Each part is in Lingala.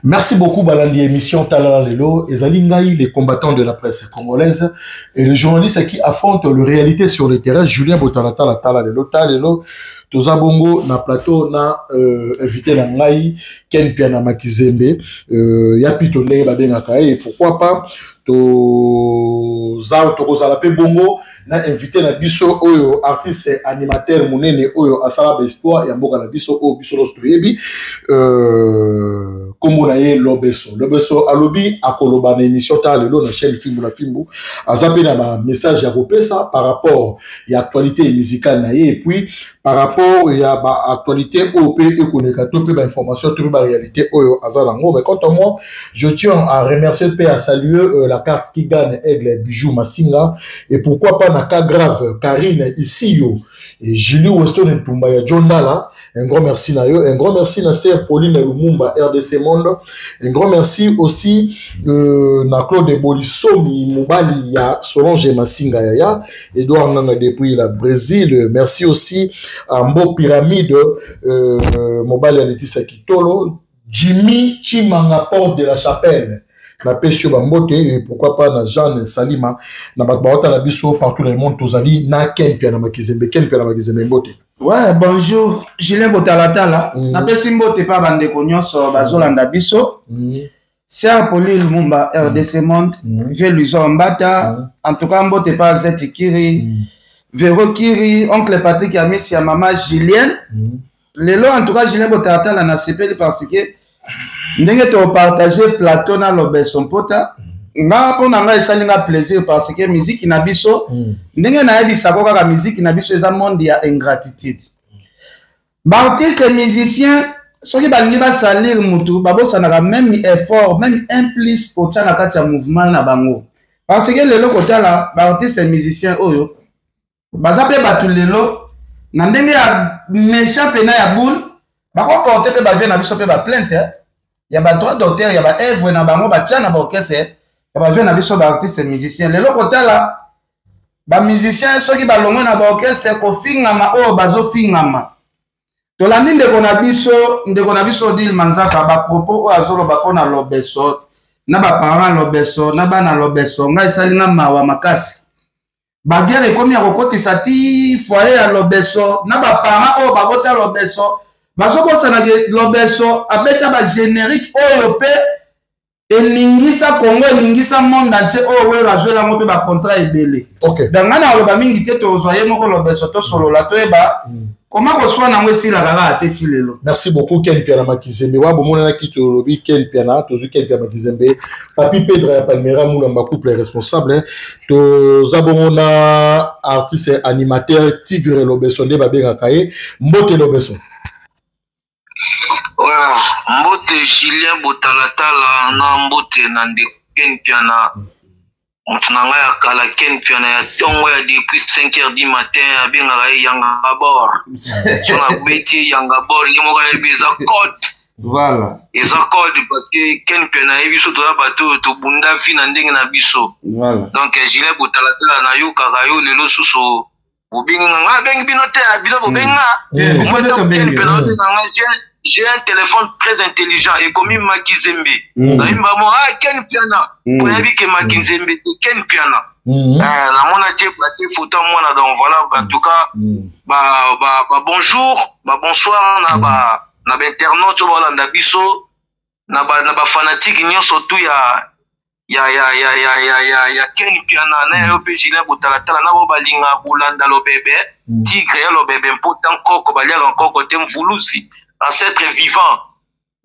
Merci beaucoup, Balandi, émission Talala Lelo, et Zalingaï, les combattants de la presse congolaise, et les journalistes qui affrontent la réalité sur le terrain, Julien Botalata, Tala Lelo, Talelo, Toza Bongo, na plateau, na invité Langaï, Ken Piana Makizembe, Yapitone, Babengakae, et pourquoi pas, Tozalape Bongo, na invité na biso oyo artiste animateur monene oyo asala espoir ya mboka na biso o biso lostoyebi comme on a Lobeso alobi akoloba na émission ta lelo na chaîne Fimbu na Fimbu azape na ba message ya kopesa par rapport ya actualité musicale na et puis par rapport ya ba actualité OP ekoneka to pe ba information to ba réalité oyo azala ngo. Mais quant à moi, je tiens à remercier le père, à saluer la carte qui gagne Aigle Bijou Massinga et pourquoi pas na cas grave Karine ici et Julie Weston Ntumba ya John Dala. Un grand merci na yo, un grand merci na sœur Pauline Lumumba RDC Monde, un grand merci aussi na Claude Bolisomi Mobali ya Solange Massinga ya Edouard Nanga depuis la Brésil. Merci aussi à Mbo Pyramide Mobali Laetitia Kitolo, Jimmy Chimanga Porte de la Chapelle. Na Peshio Bambote et pourquoi pas na Jeanne Salima na Bakbaota na biso partout dans le monde tozali na Ken Piana Makizembe Mbote. Ouais, bonjour, Julien Botalata. Na pesi mbote pa bande konyoso bazolanda biso. Sœur Pauline Lumumba RDC Monde, Vieux Luison Mbata, en tout cas mbote pa Zeti Kiri, Véro Kiri, oncle Patrick Amici ya maman Julien. Lelo en tout cas Julien Botalata na sepeli parce que ndenge to partager plateau na Lobeso Mpota nga pona nga esalinga plaisir parce que musique na biso ndenge na yebisa ko kaka musique na biso eza monde ya ingratitude. Ba artiste musicien soki balingi ba salir mutu babosana même effort même implice au tana kati ya mouvement na bango parce que lelo kotala ba artiste musicien oyo baza pe batu lelo na ndenge ya méchant pena ya boule bako porter pe ba vient na biso pe ba plainte. Il y a droit d'auteur, il y a œuvre na bango ba tia na ba orchestre, il y a na biso ba artiste musicien. Lelo kotala ba musicien soki ba longo na ba orchestre ko fingama o bazo fingama. To la ndeko na biso dil manzaka ba propos o azolo ba kona Lobeso na ba parents Lobeso na bana Lobeso nga esalinga mawa makasi. Ba guerre komi ya kokotisa ti foyer ya Lobeso na ba parents o ba kota Lobeso. Basoko sana Lobeso abeta ba générique oyo pe elingisa Congo elingisa monde entier oyo we rajoela mo pe ba contrat ebele. OK. Dangana oloba mingi te to zoye moko Lobeso to solo la to eba comment ko swa na ngwe sila kaka ateti lelo. Merci beaucoup Ken Piana Makizembe. Wa bomona na ki to lobi Ken Piana to zu Ken Piana Makizembe. Papi Pedro ya Palmera Moulamba couple responsable to zabomona artiste animateur Tigre Lobeso nde babenga kaye Mbote Lobeso. Voilà, mbote Julien Botalatala na mbote na Ken Piana. Mutunanga ya kala Ken Piana ya tongo ya depuis 5h du matin abenga yanga bord. Sona beti yanga bord yemo ka beza code. Voilà. Eza code parce que Ken Piana ebiso to bato to bunda fi na ndenge na biso. Voilà. Donc Julien Botalatala na yo kaka yo lelo suso obinga nga bengi binote abilo bobenga. J'ai un téléphone très intelligent et comme Makizembe. Ken Piana. Pour lui que Makizembe, Ken Piana. La mon a été photo moi donc voilà en tout cas bonjour, bonsoir na internaute voilà na biso na fanatique ñon surtout ya Ken Piana na yo pe Julien Botalatala na bo balinga bolanda lo bébé tigre lo bébé important koko balia encore côté mvulusi ancêtre vivant.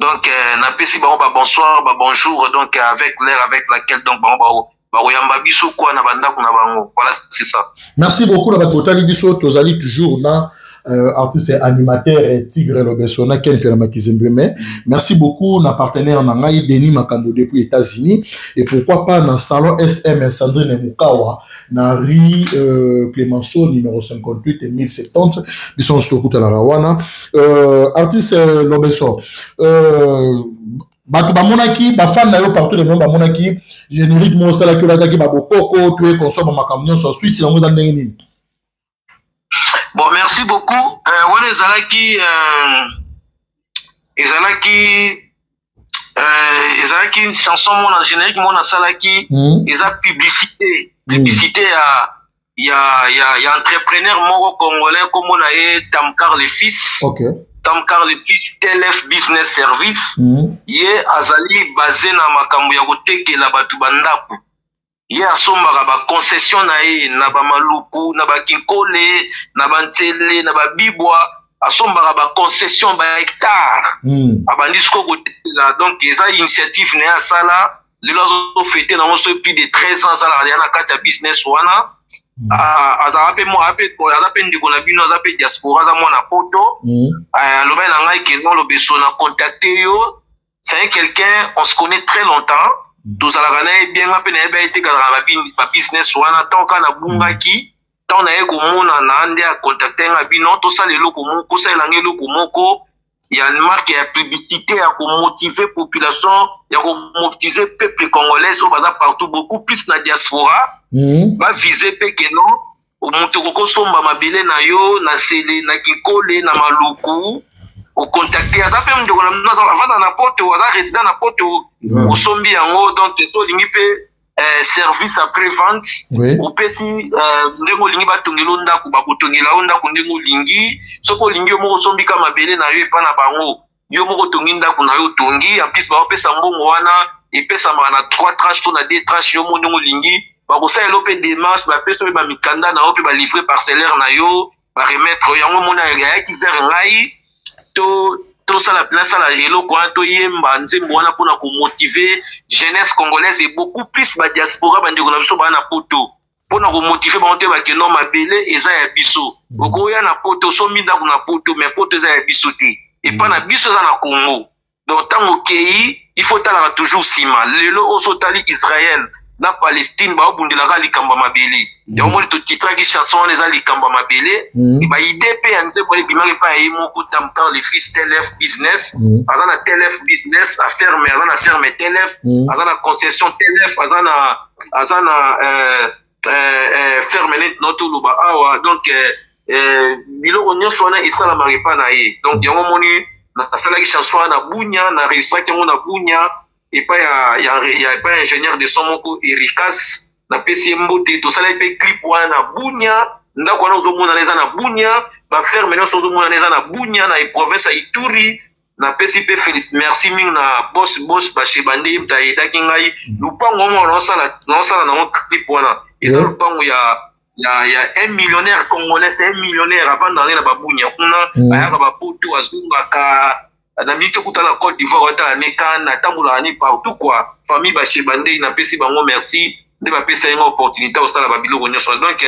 Donc na pesi ba bonsoir ba bonjour donc avec l'air avec laquelle donc ba yamba biso kwa na banda kuna bango. Voilà, c'est ça. Merci beaucoup na batotali biso tozali toujours na artiste animateur et Tigre Lobeso na Ken Piana Makizembe. Merci beaucoup na partenaire na ngai Denis Makando depuis États-Unis et pourquoi pas na salon SM Sandrine Mukawa na rue Clémenceau numéro 58 et 1070 biso stokuta la Rawana. Artiste Lobeso bato bamonaki ba fan na yo partout le monde bamonaki générique mo sala ki bazaki ba bokoko tu consomme makamnyo sur suite na ngoza ndenge nini. Bon, merci beaucoup. ezalaki chanson mona générique mona asalaki eza publicité ya entrepreneur moko congolais komona ye Tamkar le fils. Tamkar le fils TLF business service ye azali basé na makambo ya kotekela batu bandako. Ye asombaka ba concession na ye na ba maluku na ba kinkole na ba ntele na ba bibwa asombaka ba concession ba hectare abandisiko kotekela. Donc eza initiative na ya sala lelo azo fêter na moso plus de 13 ans sala ya na kati ya business wana. Azape mo azape ndiko na bino azape diaspora za mwana poto loba na ngai ke non lobeso na contacter yo. C'est quelqu'un on se connaît très longtemps. Tous à la gana bien ngape na eba été kala ba business wana tant kana bungaki tant na ye ko mona na ande a contacter nga bino to sala eloko moko sala ngelo ko moko ya marque ya publicité ya ko motiver population ya ko motiver peuple congolais au bada partout beaucoup plus na diaspora ba viser pe que non o monto ko somba mabele na yo na sele na kikole na maluku au contacter azape mndeko na avanda na poto aza résident na poto au sombi yango donc to lingi pe service après vente au pesi ndengo lingi batongelo ndako bakotongela ndako ndengo lingi soko lingi yo moko sombi kama mabele na yo epa na bango yo moko tongi ndako na yo tongi en plus ba pesa mbongo wana epesa na 3 tranches to na 2 tranches yo mo ndengo lingi bakosala elope démarche bapesa ba mikanda na yo pe ba livrer parcellaire na yo ba remettre yango mona ya ki vers ngai to sala place la eloko to yemba nzembo wana pona ko motiver jeunesse congolaise et beaucoup plus ba diaspora bandeko na biso ba na poto pona ko motiver ba monte ba ke non mabele eza ya biso oko ya na poto so minda ko na poto mais poto eza ya biso te et pas na biso za na Congo. Donc tango kei il faut tala toujours sima lelo oso tali Israël na Palestine ba obundela likamba mabele ya omoni to titre ki chanson les likamba mabele e ba idée pe ande ko bimaki pa yimo ko Tamkar le fils TLF business azana TLF business affaire mais azana ferme TLF azana concession TLF azana ferme net noto loba awa donc biloko nyonso wana esala marepa na ye donc yango moni na sala ki chanson na bunya na registre yango na bunya. Et pas il y a pas ingénieur de son moko Ericas na PC mbote to sala pe clip wana bunya ndako na ozomona neza na bunya ba faire maintenant ozomona neza na bunya na province Ituri na PC pe félicite merci ming na boss ba chebande mta yedaki ngai lupango mo na sala na clip wana eza lupango ya 1 millionnaire congolais, 1 millionnaire avant d'aller na babunya kuna ayaka ba poto azunga ka na mito kutana Côte d'Ivoire ta neka na tambula ni partout quoi famille ba chebande na pesi bango merci de ba pesa une opportunité au stade ba biloko nyoso donc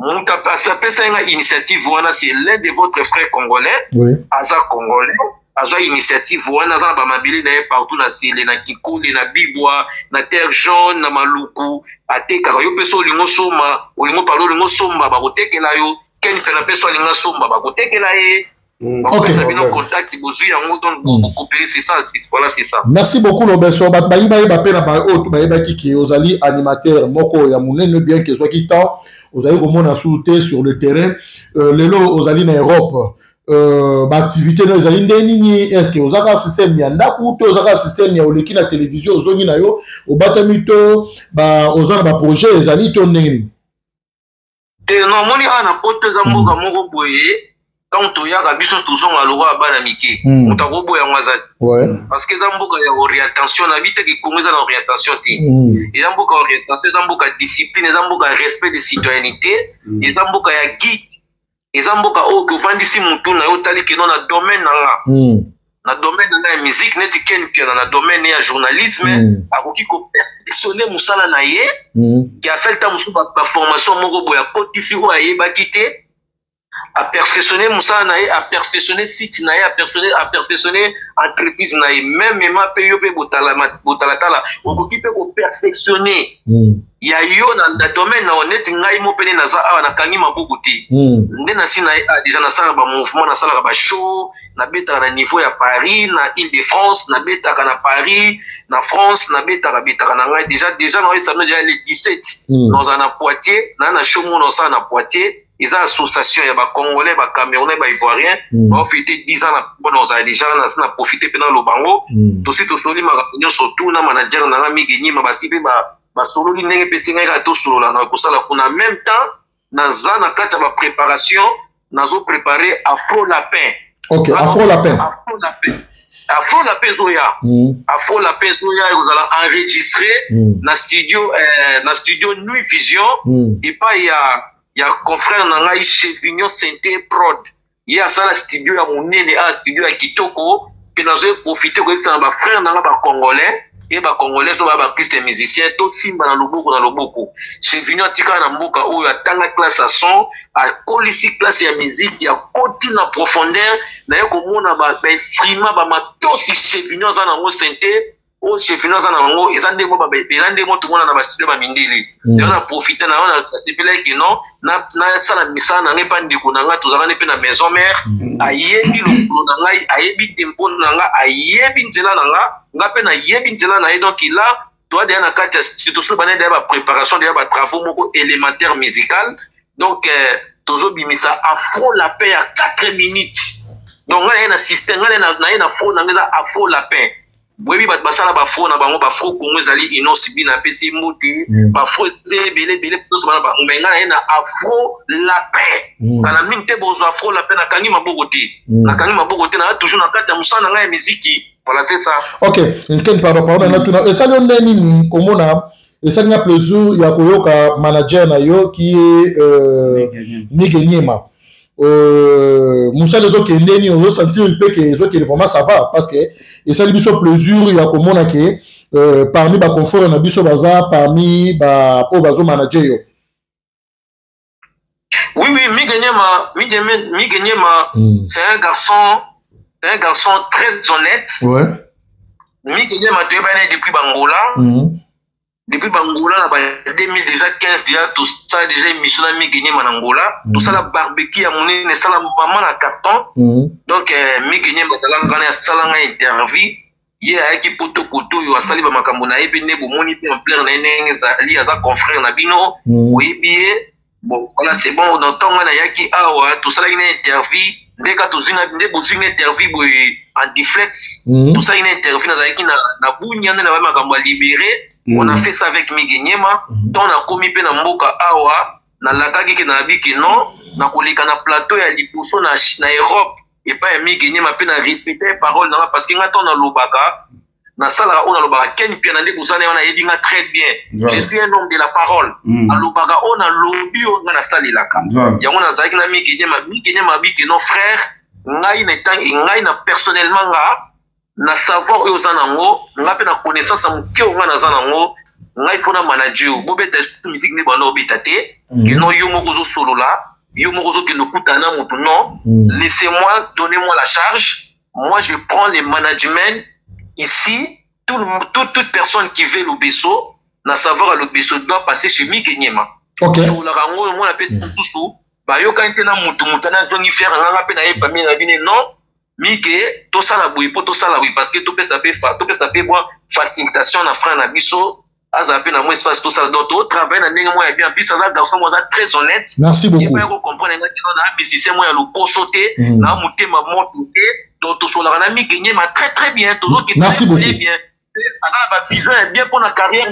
mon capacité pesa une initiative wana c'est l'un de votre frère congolais aza congolais aza initiative wana za ba mabili na partout na sele na kikuli na bibwa na terre jaune na maluku ateka yo pesa olingo soma olingo parlo olingo somba ba kotekela yo ken pena pesa olingo somba ba kotekela ye. Okay. Contact, c'est ça, voilà, c'est ça. Merci beaucoup, Lobeso. Ozali animateur, moko ya munene bien que soit qui temps, ozali comment on a sauté sur le terrain. Lelo ozali na Europe. Activité na ozali ndeni est-ce que ozaka système ya ndaku to ozaka système ya oleki na télévision ozongi na yo obatamito ba ozana ba projet ezali to ndeni. Non moni ana pote za mboka moko boye. Donc tu y a biso toujours à l'oua bana miki mutakobo ya mwazali parce que zambuka ya orientation na vite ki kongeza na orientation ti zambuka orientation zambuka discipline zambuka respect de citoyenneté zambuka ya guide zambuka o ko vandisi mutu na yo tali ke na domaine na domaine na musique neti ken pia na domaine ya journalisme akoki ko perfectionner musala na ye qui a fait ta musu ba formation moko boya kotisi o ayeba kité à perfectionner Moussa Nae, à perfectionner site Nae, à perfectionner entreprise Nae, même ma paye pe botalatala, on peut perfectionner. Il y a yo na domaine na honnête ngai mo pene na za na kangi mabukuti. Ndena si Nae déjà na sala ba mouvement na sala ba show, na beta na niveau ya Paris, na Île-de-France, na beta na Paris, na France, na beta na ngai déjà na ça déjà les 17 dans un Poitiers, na show mo na ça na Poitiers. ils ont association, il y a des Congolais, des Camerounais, des Ivoiriens, on a fait 10 ans, on a déjà profité pendant le bango, tout ce qui est ma réunion surtout, na manager, na migeni, ma basibe, ma solo, qui n'est pas possible, tout solo là, en même temps, dans un cas de préparation, nous avons préparé Afro Lapin. Ok, Afro Lapin. Afro Lapin. Afro Lapin Zoya. Afro Lapin Zoya, vous allez enregistrer dans studio Nuit Vision. Et pas il y a confrère Nanga Chevignon Santé Prod. Il y a ça la studio à mon nez, à studio à Kitoko. Puis nous avons profité de ça, ma frère Nanga Congolais. Et les Congolais sont des artistes musiciens, tout simba dans le boko. Chevignon tika na mboka où il y a tant de classe à son, à qualifier classe de musique, il y a continue en profondeur, d'ailleurs comme on a ba instrument ba matosi Chevignon za na ngo santé, o Chevignon za na ngo ezande mo tout le monde na ba studio ba mindili. Et on a profité na on a depuis que non, na sala misa na ngepa ndiko na nga tozala ne pe na maison mère, ayebi le flow na nga, ayebi tempo na nga, ayebi nzela na nga. Ngape na yebi nzela na ye donc il a toi derrière na kati surtout sur bana derrière préparation derrière ba travaux moko élémentaire musical donc tozo bimisa Afro Lapin à 4 minutes donc on a un système on a na fo na ngeza Afro Lapin boyebi bat basala ba fo na bango ba fo kongo ezali inosibi na pesi muti ba fo belé tout bana ba menga na Afro Lapin kana minte bozo Afro Lapin na kangi mabokote na toujours na kati ya musana nga ya muziki. Voilà, c'est ça. Ok, et ça donne nini komona et ça n'a plaisir ya koyoka manager na yo qui est Nigenyema. Moussa les autres neni on veut sentir un peu que les autres vraiment ça va parce que et ça lui biso plaisir ya komona que parmi ba confort na biso baza parmi ba po bazo manager yo. Oui, Nigenyema c'est un garçon très honnête. Ouais. Miguel m'a depuis Bangola. Depuis Bangola, en 2015, déjà, tout ça, déjà, émission à Miguel Manangola. Tout ça, la barbecue à mon nez, ça, la maman à carton. Donc, Miguel m'a gagné à interview. Il y a qui poto, il y a sali Makamona, et bien, mon nez, en plein, il y a un confrère Nabino. Oui, bien. Bon, voilà, c'est bon, on entend, il y a qui a tout ça, il y a une interview. Dès que tu as une interview en Difflex, tout ça, une interview na Bounia, na libéré. On a fait ça avec Migenyema. Donc, on a commis pe na mboka awa, na lakaki ke na biki non, na kolika na plateau ya liposo na Europe. Et pas Migenyema pe na respecter parole parce que ngato na lobaka, na sala on a lobaka ken pia na ndeko sana na yebinga très bien. Je suis un homme de la parole. A lobaka on a lobi on na salilaka. Ya on a zaki na Migenyema biki non frère, ngai na personnellement na savoir aux anango, nga pe na connaissance à muke o nga na zanango, nga ifona manager, bo beta musique ne bano bitate, que non yo moko zo solo là, yo moko zo ke no kutana mutu non, laissez-moi, donnez-moi la charge, moi je prends les management ici, toute personne qui veut le beso, na savoir le beso doit passer chez Migenyema. OK. Sur la rango moi la pe tout ba yo ka intena mutu mutana zo ni faire nga pe na ye pami na bine non. Mike, tout ça la bouille, tout ça la bouille, parce que tout peut s'appeler facilitation na frère na biso, azape na moi espace tout ça, donc au travail na nenga moi bien, puis ça va garçon moi très honnête. Merci beaucoup. Il faut comprendre que na musicien moi le pochoter, na monter ma monte, donc tout ça la mi gagner ma très bien, toujours qui merci beaucoup. Bien. Vision est bien pour la carrière.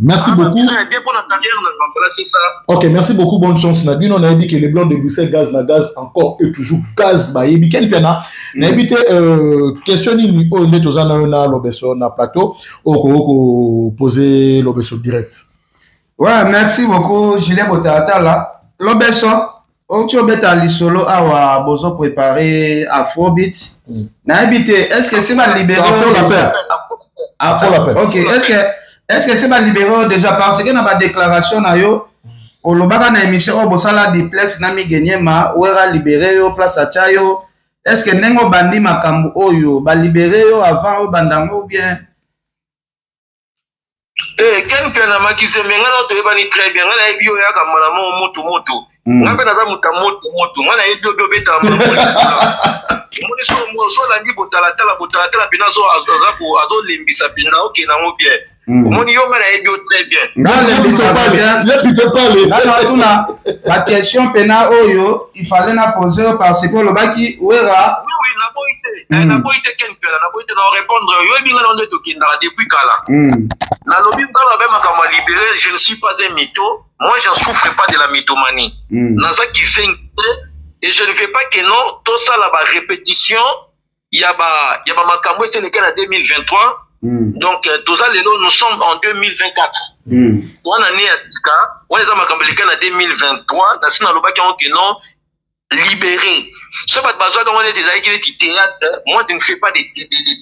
Merci beaucoup. Vision est bien pour la carrière. Voilà, c'est ça. Ok, merci beaucoup. Bonne chance. Nadine, on a dit que les blancs de Bruxelles, gaz, na gaz, encore et toujours gaz. Bah, il y a bien piana. On a évité question ni on est aux années l'obesso na plateau. Au poser l'obesso direct. Ouais, merci beaucoup. Julien Botata là. L'obesso. On tient bêta li solo awa bozo préparé Afrobeat. Na évité. Est-ce que c'est ma libéré? Ok, est-ce que c'est ma libéré déjà parce que n'a pas déclaration na yo au lobaka na émission au bosala duplex na Migenyema ou era libéré yo place à chayo est-ce que nengo bandi makambu oyo ba libéré yo avant au bandango ou bien ken pena makize menga na to ebani très bien na ebio ya kamala mo moto ngape na za moto ngana ebio beta mo so la ni botala bina zo azo lembisa bina ok na mo bien Omoni yo ngana yebi très bien. La question pena oyo il fallait na poser parce que le baki wera oui na boité na boité ken pela na boité na répondre yo yebi ngana ndo tokinda depuis kala. Na lobi ngana ba makama libéré, je ne suis pas un mytho. Moi j'en souffre pas de la mythomanie. Naza ki zengi et je ne fais pas que non tout ça là ba répétition. Il y a Makamwe, c'est lequel à 2023. Donc, tout ça, nous sommes en 2024. On a né à Tika, on est à Makamwe, lequel à 2023. Dans ce cas, non, libéré. Ce n'est pas besoin de des théâtre. Moi, je ne fais pas de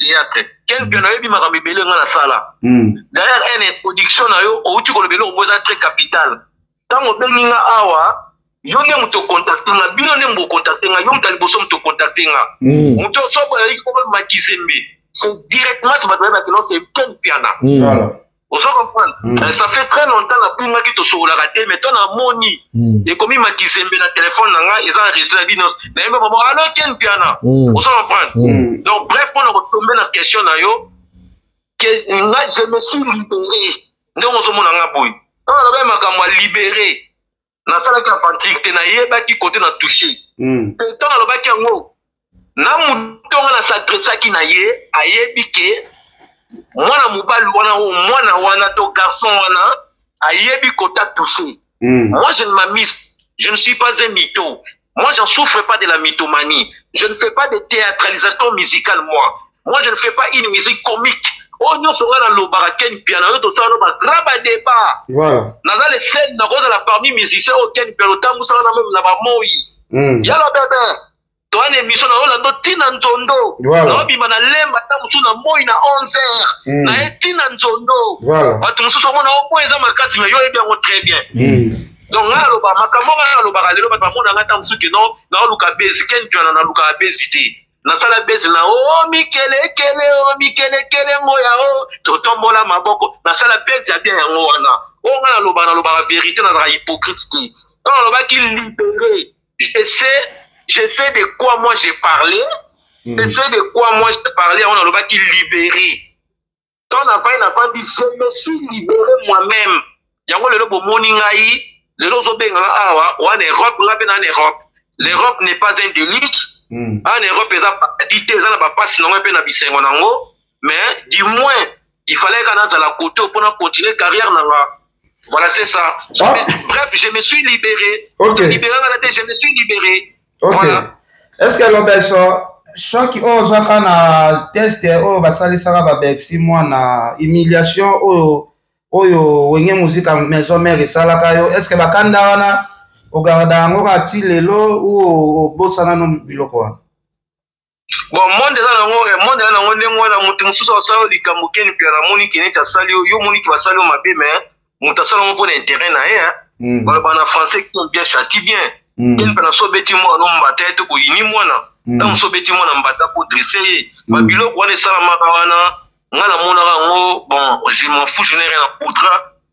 théâtre. Quelqu'un a eu Makamwe Belé dans la salle. Derrière une introduction, au tu connais le très capital. Tant on bénit awa. Yo ne muto contacter nga bino ne mbo contacter nga yo mutali boso muto contacter nga muto so ba yi ko ba makizembe c'est directement ça va être que non c'est Ken Piana voilà on se comprend ça fait très longtemps la pinga ki to so la raté mais ton amoni et comme makizembe na téléphone nga ils ont enregistré la bino na yemba bon allo Ken Piana on se comprend donc bref on va tomber la question na yo que nga je me suis libéré donc on se mona nga boy on va makamwa libéré na sala ka fantique na yeba ki côté na touché tant na lobaki ngo na mutonga na s'adressa ki na ye ayebi ke mwana mobali wana wana to garçon wana ayebi côté touché moi je ne m'amuse, je ne suis pas un mytho, moi j'en souffre pas de la mythomanie, je ne fais pas de théâtralisation musicale, moi je ne fais pas une musique comique. Oh, nous sommes dans le baraken piano, nous sommes dans le grave débat. Voilà. Nous avons les scènes, nous avons parmi musiciens au Ken piano, nous sommes dans le Moi. Y'a le bébé. Toi, une émission, nous avons Tina Nzondo. Voilà. Nous avons Bimana Lemba, nous avons Moi na 11h. Nous avons Tina Nzondo. Voilà. Nous sommes dans le point, nous avons très bien. Donc, nous avons le baraken, nous avons le non, nous avons le bébé, Ken piano, nous avons le bébé. Na sala bezi na oh mikele kele ngoya oh totombola maboko na sala bezi ya bien yango wana o ngana loba la vérité na hypocrite quand on va qu'il libéré je sais de quoi moi j'ai parlé on a va qu'il libéré quand on a fait dit je me suis libéré moi-même yango le lobo moningai le lozo benga awa en Europe la ben en Europe l'Europe n'est pas un délit. En Europe, ils ont pas si mais du moins, il fallait qu'on ait la côté pour continuer carrière. Voilà, c'est ça. Bref, je me suis libéré. Je me suis libéré. Voilà. Est-ce que l'on choc aux gens test au basali sara babek 6 mois na humiliation au musique maison mère salaka yo est-ce que bakanda wana ogarda ngo kati lelo ou bosana no biloko bon monde na ngo ndengo na mutu mususu osalo likambo keni pia na moni kene ta sali yo moni ki basalo mabe mais mutu asalo ngo pour intérêt na ye ba bana français qui bien châti bien keni pia na so beti mo no mbata eto ko yini mwana na so beti mo na mbata pour dresser ba biloko wana sala makawana ngana mona ngo bon je m'en fous, je n'ai rien à foutre.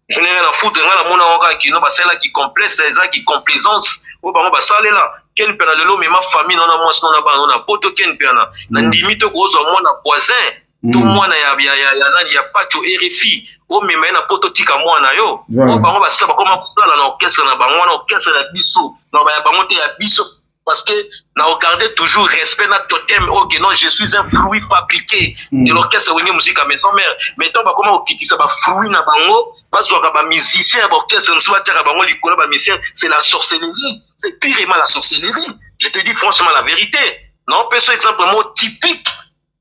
Je n'ai rien à foutre, ngana mona oka ki no basela ki complexe eza ki complaisance o bango basale la ken pena lelo mais ma famille nona moi sinon na ba nona poto ken pena na ndimi to ko zo mona voisin to mwana ya pacho RFI o mema na poto tika mwana yo o bango basaba koma kusala na orchestre na bango na orchestre ya biso na ba ya bango te ya biso parce que na regarder toujours respect na totem ok non je suis un fruit fabriqué de l'orchestre Wenge Musique à maison mère mais toi ba comment okitisa ba fruit na bango parce que ba musicien ba orchestre ne soit pas bango likolo ba musicien c'est la sorcellerie, c'est purement la sorcellerie, je te dis franchement la vérité. Non peut ce exemple mot typique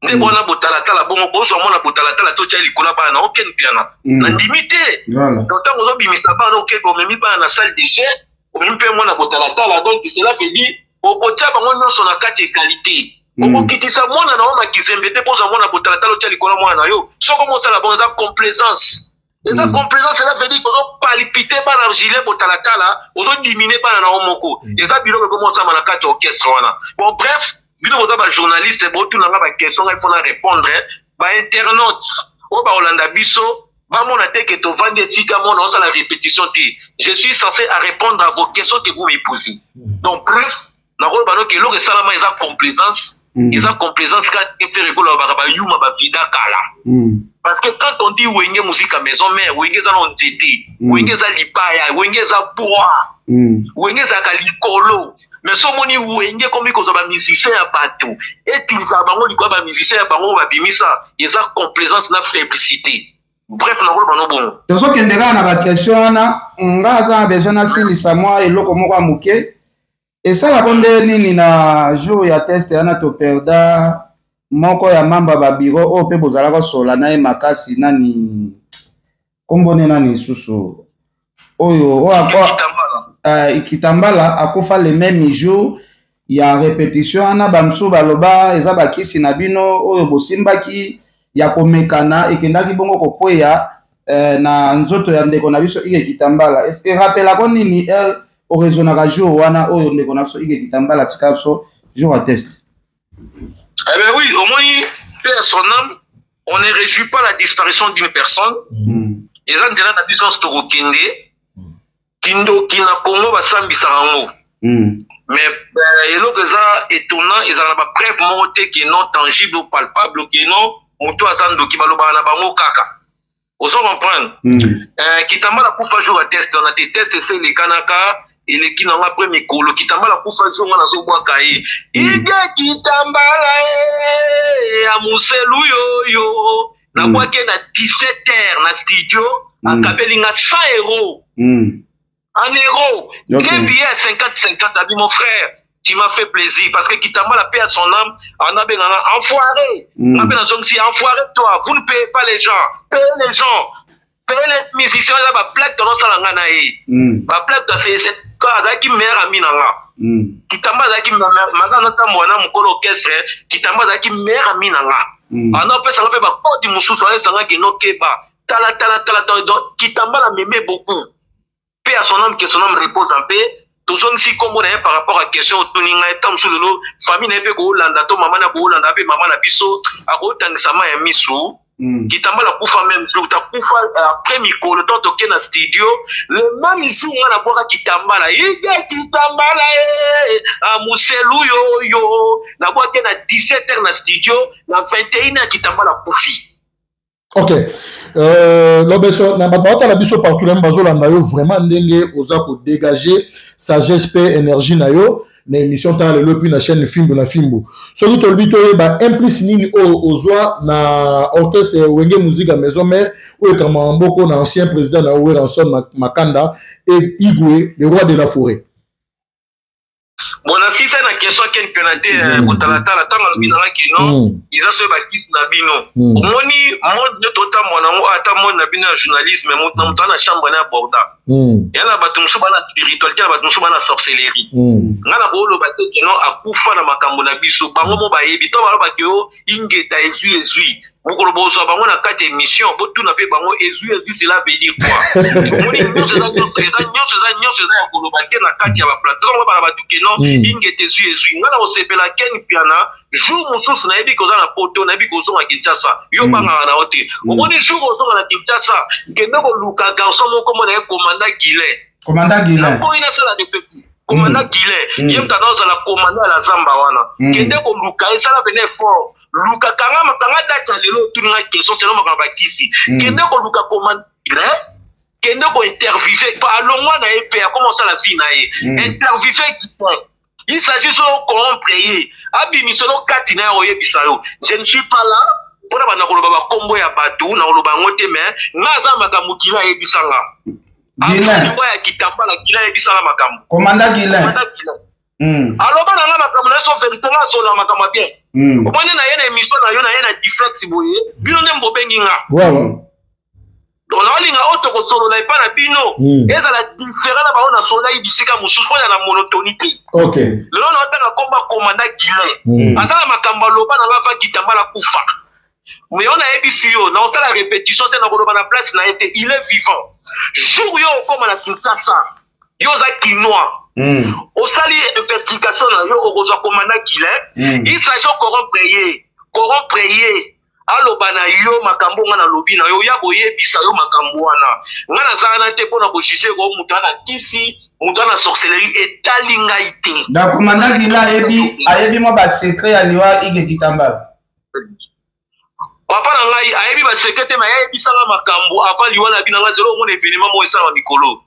ne bona botalata la bongo bozo mona botalata la tocha likolo ba na aucun piano na limité donc tant ozo bimisa ba na ok ko memi ba na salle de jeu o memi pe mona botalata la donc cela fait dire au côté bango nyonso na kati qualité okokitisa mwana na ona kizembe te poza mwana botalata lo tali kola mwana yo soko mosala bonza complaisance. Et la complaisance, cela veut dire qu'on doit palpiter par la gilet botalata là, on doit diminuer par la omoko. Et ça, bilo que commence à manaka orchestre là. Bon bref, bilo que ba journaliste, bon tout n'a pas question, il faut la répondre. Ba internaute, au ba Olanda biso, ba mon attaque que to vende sika mon on la répétition ti. Je suis censé à répondre à vos questions que vous me posez. Donc bref, na ko ba no que lo que salama ils a complaisance. Ils ont complaisance quand ils peuvent rigoler ba yuma ba vida kala. Parce que quand on dit Wenge musique à maison mère, Wenge za nzete, Wenge za lipaya, Wenge za bois, Wenge za kalikolo. Mais si on dit Wenge comme ils ont musicien à bateau, et qu'ils ont des musiciens à bateau, ils ont complaisance na fébrilité. Bref, on a bon. Donc ce qui est derrière la question, on a besoin de silisa moi et l'autre moi muke. Et ça la bonne nini na jour ya test ana to perda. Moko ya mamba ba biro o pe bozala ko sola na e makasi nani kombone nani susu oyo o akwa ikitambala akufa le même jour ya répétition ana bamsu baloba eza bakisi na bino oyo bosimbaki ya komekana ekendaki bongo kokweya na nzoto ya ndeko na biso ike kitambala est-ce que rappela ko nini o raisonnera jour wana oyo ndeko na biso ike kitambala tika so jour à test. Eh bien oui, au moins, paix à son âme, on ne réjouit pas la disparition d'une personne. Et ça, déjà, la puissance de Rokende, Kindo, qui n'a pas de Sambi Sarango. Mais, il y a ça étonnant, ils ont pas preuve montée qui est non tangible ou palpable, qui est non, moto azando qui va le banabo kaka. Vous comprenez? Kitamba la coupe à jour à test, on a des tests, c'est les Kanaka. Et les qui n'ont pas pris mes colos, qui t'en la poufa jour dans ce bois caillé. Il y a qui t'en à Mousselu yo. Na bois qui est à 17h, na studio, à Kabelinga 100 €. 1 euro. Très bien, 50-50, t'as dit mon frère. Tu m'as fait plaisir parce que qui t'a la paix à son âme, on a bien enfoiré. On a bien enfoiré toi. Vous ne payez pas les gens. Payez les gens. Payez les musiciens là, ma plaque dans notre salangana. Ma plaque dans ces cas, qui mère à Minanga. Qui t'a mal à qui mazana tamwana mukolo orchestre, qui t'a mal à qui mère à Minanga. On a fait ça, on a fait ma porte du moussou sur l'instant qui n'ont pas. Tala, qui t'a mal à m'aimer beaucoup. Paix à son âme, que son âme repose en paix. Toujours ici, comme on est par rapport à la question, Tuninga et Tam Soulolo, famille n'est pas Golanda, to maman n'a pas Golanda, maman n'a biso, à Rotangsama et Missou. Qui t'a mal à Koufa même jour, t'as Koufa après Miko, le temps toqué dans le studio, le même jour, on a boire qui t'a mal à à Mousselou yo, la boîte est à 17h dans le studio, la 21h qui t'a mal à Koufi. Ok. L'obéso, na babata la biso partout même bazo landa yo vraiment ndenge oza ko dégager sagesse paix énergie na yo na émission ta le puis na chaîne Fimbo na Fimbo. Soki to lobito ba implice nini o ozwa na orchestre Wenge musique à maison mère ou kama mboko na ancien président na Weranson Makanda et Igwe le roi de la forêt. Bon, si c'est une question qui est pénalité, pour Talatala, tant que nous avons dit non, ils ont ce baquet Nabino. Au moins, moi, de tout temps, moi, attends, Nabino, journalisme, mais moi, dans la chambre, on a Borda. Il y a un bâton sur la spiritualité, un bâton sur la sorcellerie. On a le bâton qui est à Koufa, dans ma cambonabiso, par moment, Bito, Bakio, Ingeta, Ezui. Beaucoup de choses, on a 4 émissions, pour tout n'a fait, Ezui, cela veut dire quoi? On dit, nous, c'est un ingete Ezui ngana osepela ken piana jour mosusu na yebi koza na poto na yebi kozo na Kinshasa yo banga na hote omoni jour ozo na Kinshasa kende ko luka garçon moko mona e commandant Guilin ko ina sala de pepu commandant Guilin yem tana za commandant la Zamba wana kende ko luka esala bene fort luka kanga data lelo tunga question c'est no makamba kisi kende ko luka commandant Guilin kende ko interviewer pa longwa na EP comment ça la vie na interviewer il s'agit de corrompre. Abimisono katina oye bisalo. Je ne suis pas là pour la bana combo ya batou na oloba ngote mais ngaza makambu kila e bisanga. Guilin ya kitamba la kila e bisanga makambu. Commandant Guilin. Alors bana na makambu na so vérité na so na makambu bien. Au moins na yena émission na yo na yena deflex boye. Bino nembo bengi nga. Ouais. Donc la ligne auto ko solo na pas na bino eza la différent na ba na sola ibisika mususu ya na monotonité. OK. Le nom na tanga komba commandant Guilin. Azala makamba loba na va kitamba la kufa. Mais on a ebisio na on la répétition te na ko loba na place na été il est vivant. Jour yo comme na Kinshasa. Yo za kinois. Au sali investigation na yo o zo commandant Guilin. Il s'agit corrompre aloba na yo makambo nga na lobi na yo ya koyebisa yo makambo wana nga na zana te pona ko juger ko mutu ana kisi mutu ana sorcellerie etali ngai te. Donc commandant Guilin ayebi mo ba secret ya liwa ige kitambala papa na ngai ayebi ba secrétaire ma yebi sanga makambo avant liwana bina nga zelo mon événement mo esala mikolo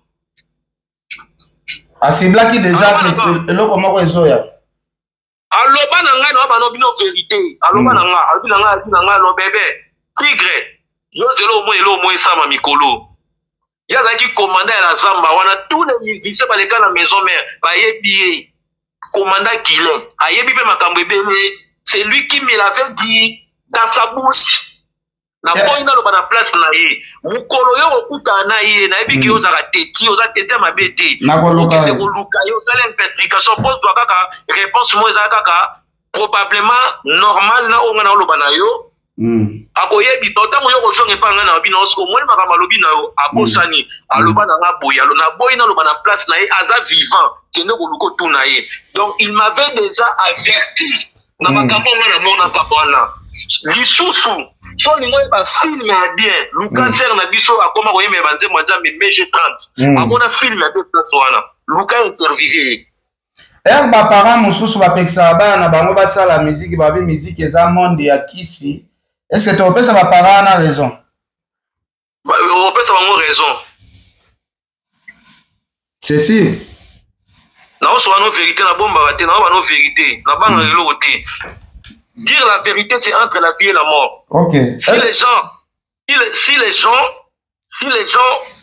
asiblaki déjà que eloko moko ezoya aloba na ngai no bano bino vérité aloba na nga no bébé tigre yo zelo mo esala mikolo yazaki commandant ya la zamba wana tous les musiciens baleka na maison mère bayebi commandant Guilin ayebi pe makambo ebele c'est lui qui me l'avait dit dans sa bouche na boy na loba na place na ye mukolo yo okuta na ye na yebi ki ozaka teti oza tete mabete na koluka yo tala implication pose toi kaka réponse mo eza kaka probablement normal na onga na loba na yo akoyebi totango yo kosonga epanga na bino osko moni makambo alobi na yo akosani aloba na nga boya lo na boy na loba na place na ye aza vivant kende koluka tu na ye donc il m'avait déjà averti na makambo nga na mona kapwana lisusu so lingo ba film ya bien Lucas ser na biso akoma koyeme banze mwanja meje 30 amona film ya peut-être wana Lucas interviewé ba parents mususu ba pekisa bana bango basala musique babi musique eza monde ya kisi. Est-ce que tu opesa ba parents na raison? Opesa bango raison. C'est sûr. Na oso wana vérité na bomba ba te na ba no vérité na banga lelo côté. Dire la vérité, c'est entre la vie et la mort. Ok. Si les gens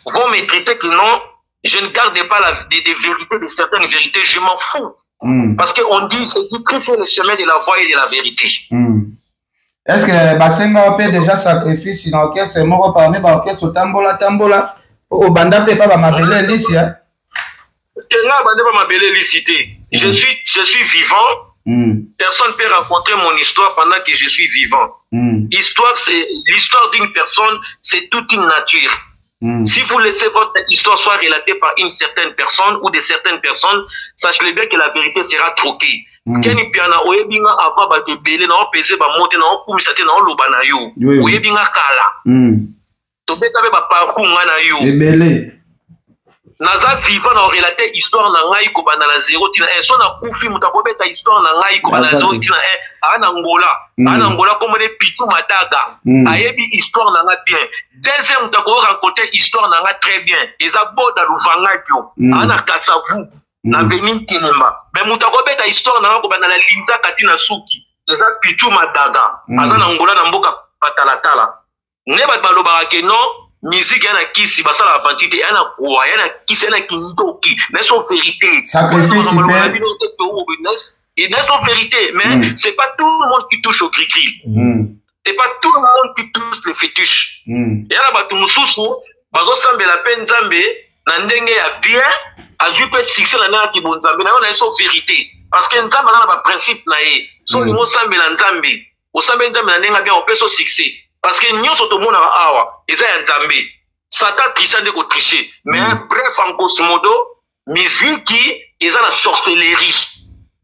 vont me traiter que non, je ne garde pas des vérités, de certaines vérités, je m'en fous. Parce qu'on dit, c'est Christ sur le chemin de la voie et de la vérité. Est-ce que Basenga peut déjà sacrifice dans lequel c'est mort parmi l'orchestre Tambola au banda peut pas m'appeler Licia? Je suis vivant. Personne ne peut raconter mon histoire pendant que je suis vivant. L'histoire d'une personne, c'est toute une nature. Si vous laissez votre histoire soit relatée par une certaine personne ou de certaines personnes, sachez bien que la vérité sera troquée. Keni piana oyebinga ava ba tebele na opese ba monte na okumisate na oloba na yo. Oyebinga kala. To beta be ba parcours nga na yo. Ebele. Naza vivant na relater histoire na ngai ko bana na 0 tina 1 so na kufi mutako beta histoire na ngai ko bana 0 tina 1 ana Angola comme les pitou madaga ayebi histoire na nga bien deuxième mutako rencontrer histoire na nga très bien eza boda luvanga jo ana kasavu na venir Kinema mais mutako beta histoire na nga ko bana na linta katina suki eza pitou madaga aza na Angola na mboka patalatala ne ba baloba ke non. Musique yana kisi basala avanti te yana kwa yana kisi yana kindoki mais son vérité sacrifice et n'est son vérité mais c'est pas tout le monde qui touche au gris-gris c'est pas tout le monde qui touche les fétiches yana batu mususu bazo sambela pe nzambe na ndenge ya bien azui pe succès na ndenge ki bonzambe na yana son vérité parce que nzambe na ba principe na ye so ni mo sambela nzambe o sambela nzambe na ndenge bien o pe so succès. Parce que nous sommes tous awa, ils ont un zambé. Satan triche de tricher. Mais bref, en cosmodo, musique qui est la sorcellerie.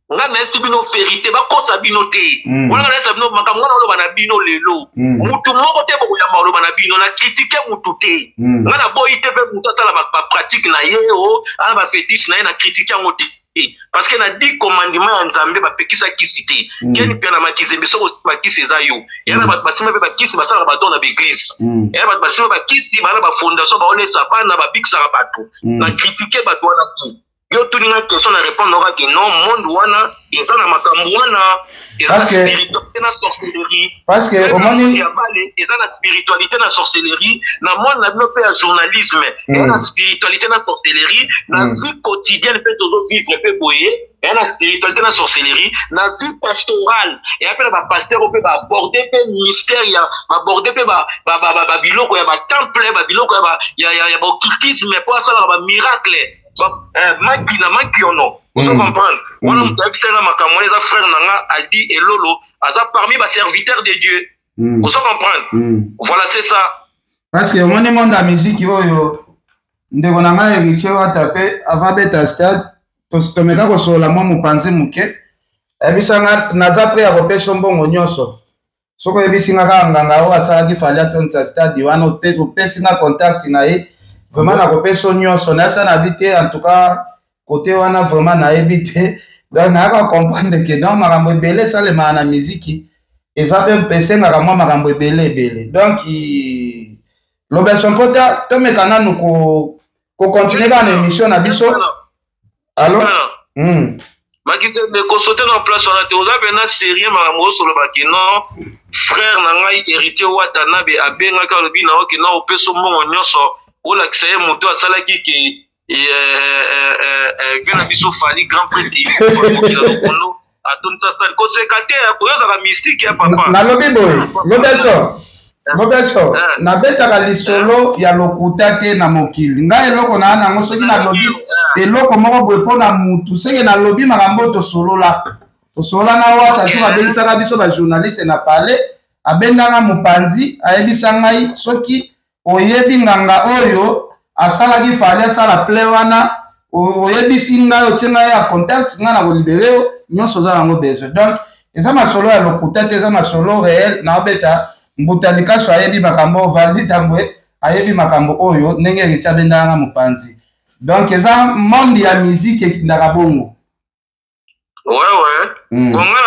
On a un bino vérité, ba kosa bino te. On a un bino makamwa na lo bana bino lelo. Mutu moko te boko ya ma lo bana bino na critiquer mutu te. On a boy te pe mutu ta la pratique na ye o, ana ba fétiche na ye na critiquer mutu. Parce que na dit commandement en Zambie ba pekisa kisité ken pena makizembe soko ba kiseza yo yana ba basima ba kisi basala ba dona l'église yana ba basima ba kisi bana ba fondation ba ole sabana ba biksa bato na critiquer bato wana ki yo tuninga question na répondre aura que non monde wana ezana makambo wana ezana spiritualité na sorcellerie parce que au moment ezana spiritualité na sorcellerie na monde na bino faire journalisme ezana spiritualité na sorcellerie na vie quotidienne peut toujours vivre peu boyer ezana spiritualité na sorcellerie na vie pastorale et après ba pasteur peut ba aborder peu mystère ya aborder peu ba biloko ya ba temple ba biloko ya ba occultisme pour ça ba miracle maki ono vous comprendre on a m'habiter na makamwa les frères nanga a dit elolo aza parmi ba serviteurs de Dieu vous comprendre voilà c'est ça parce que mon monde la musique yo ndeko nanga héritier wa taper avant beta stade to meka ko sola mo mupanze muke ebisanga naza prêt à repêcher mbongo nyonso soko ebisinga ka nganga o asala ki fali atonza stade wana peut-être pesinga contact na ye vraiment na kopesa nyonso na ça n'habiter en tout cas côté wana vraiment na habiter donc na ka comprendre que non makambo belé ça le mana musique eza pe pesengaka mwa makambo ebele donc lobeso pota tomeka nanu kocontinue kaka na émission na biso allo makite me kosote na place wana te oza pena sérieux makambo osolobaki non frère na ngai héritier Watanabe abengaki alobi na oke na opesa mbongo nyonso olakisa ye moto asalaki ke vie na biso fali grand prêtre lokondo atontasali koseka te koyozaka mystique ya papa nalobi boye lobeso nabetaka lisolo ya lokuta te na mokili ngai eloko na nango soki nalobi eloko moko boye mpo na mutu seke nalobi makambo tosolola na wata jour abengisaka biso bajournaliste na pale abendanga mopanzi ayebisa ngai soki oyebi nganga oyo asalaki fali asala ple wana oyebisi ngai otie ngai ya contact ngai na kolibere yo nyonso oza yango besoin donc eza masolo ya lokuta te eza masolo réel na obeta mbuta likaso ayebi makambo Valdi Tambwe ayebi makambo oyo ndenge Héritier abendanga mopanzi donc eza monde ya musique ekindaka bongo bonga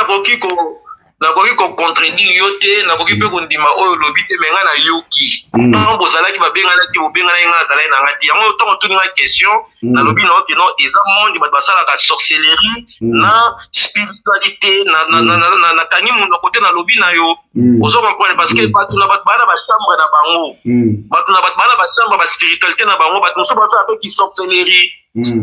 nakoki kocontredire yo te nakoki mpe kondima oyo lobi te me ngai nayoki ntango bozalaki babenganaki bobenganaki ngai nazalaki na ngai te yango ntango otuninga question nalobi na oke no eza monde bato basalaka sorcellerie na spiritualité nakangi monoko te nalobi na yo ozo comprendre parce que bato na bato baa na bachambre na bango bato na bato baa na bachambre baspiritualité na bango bato mosusu basala mpe ki sorcellerie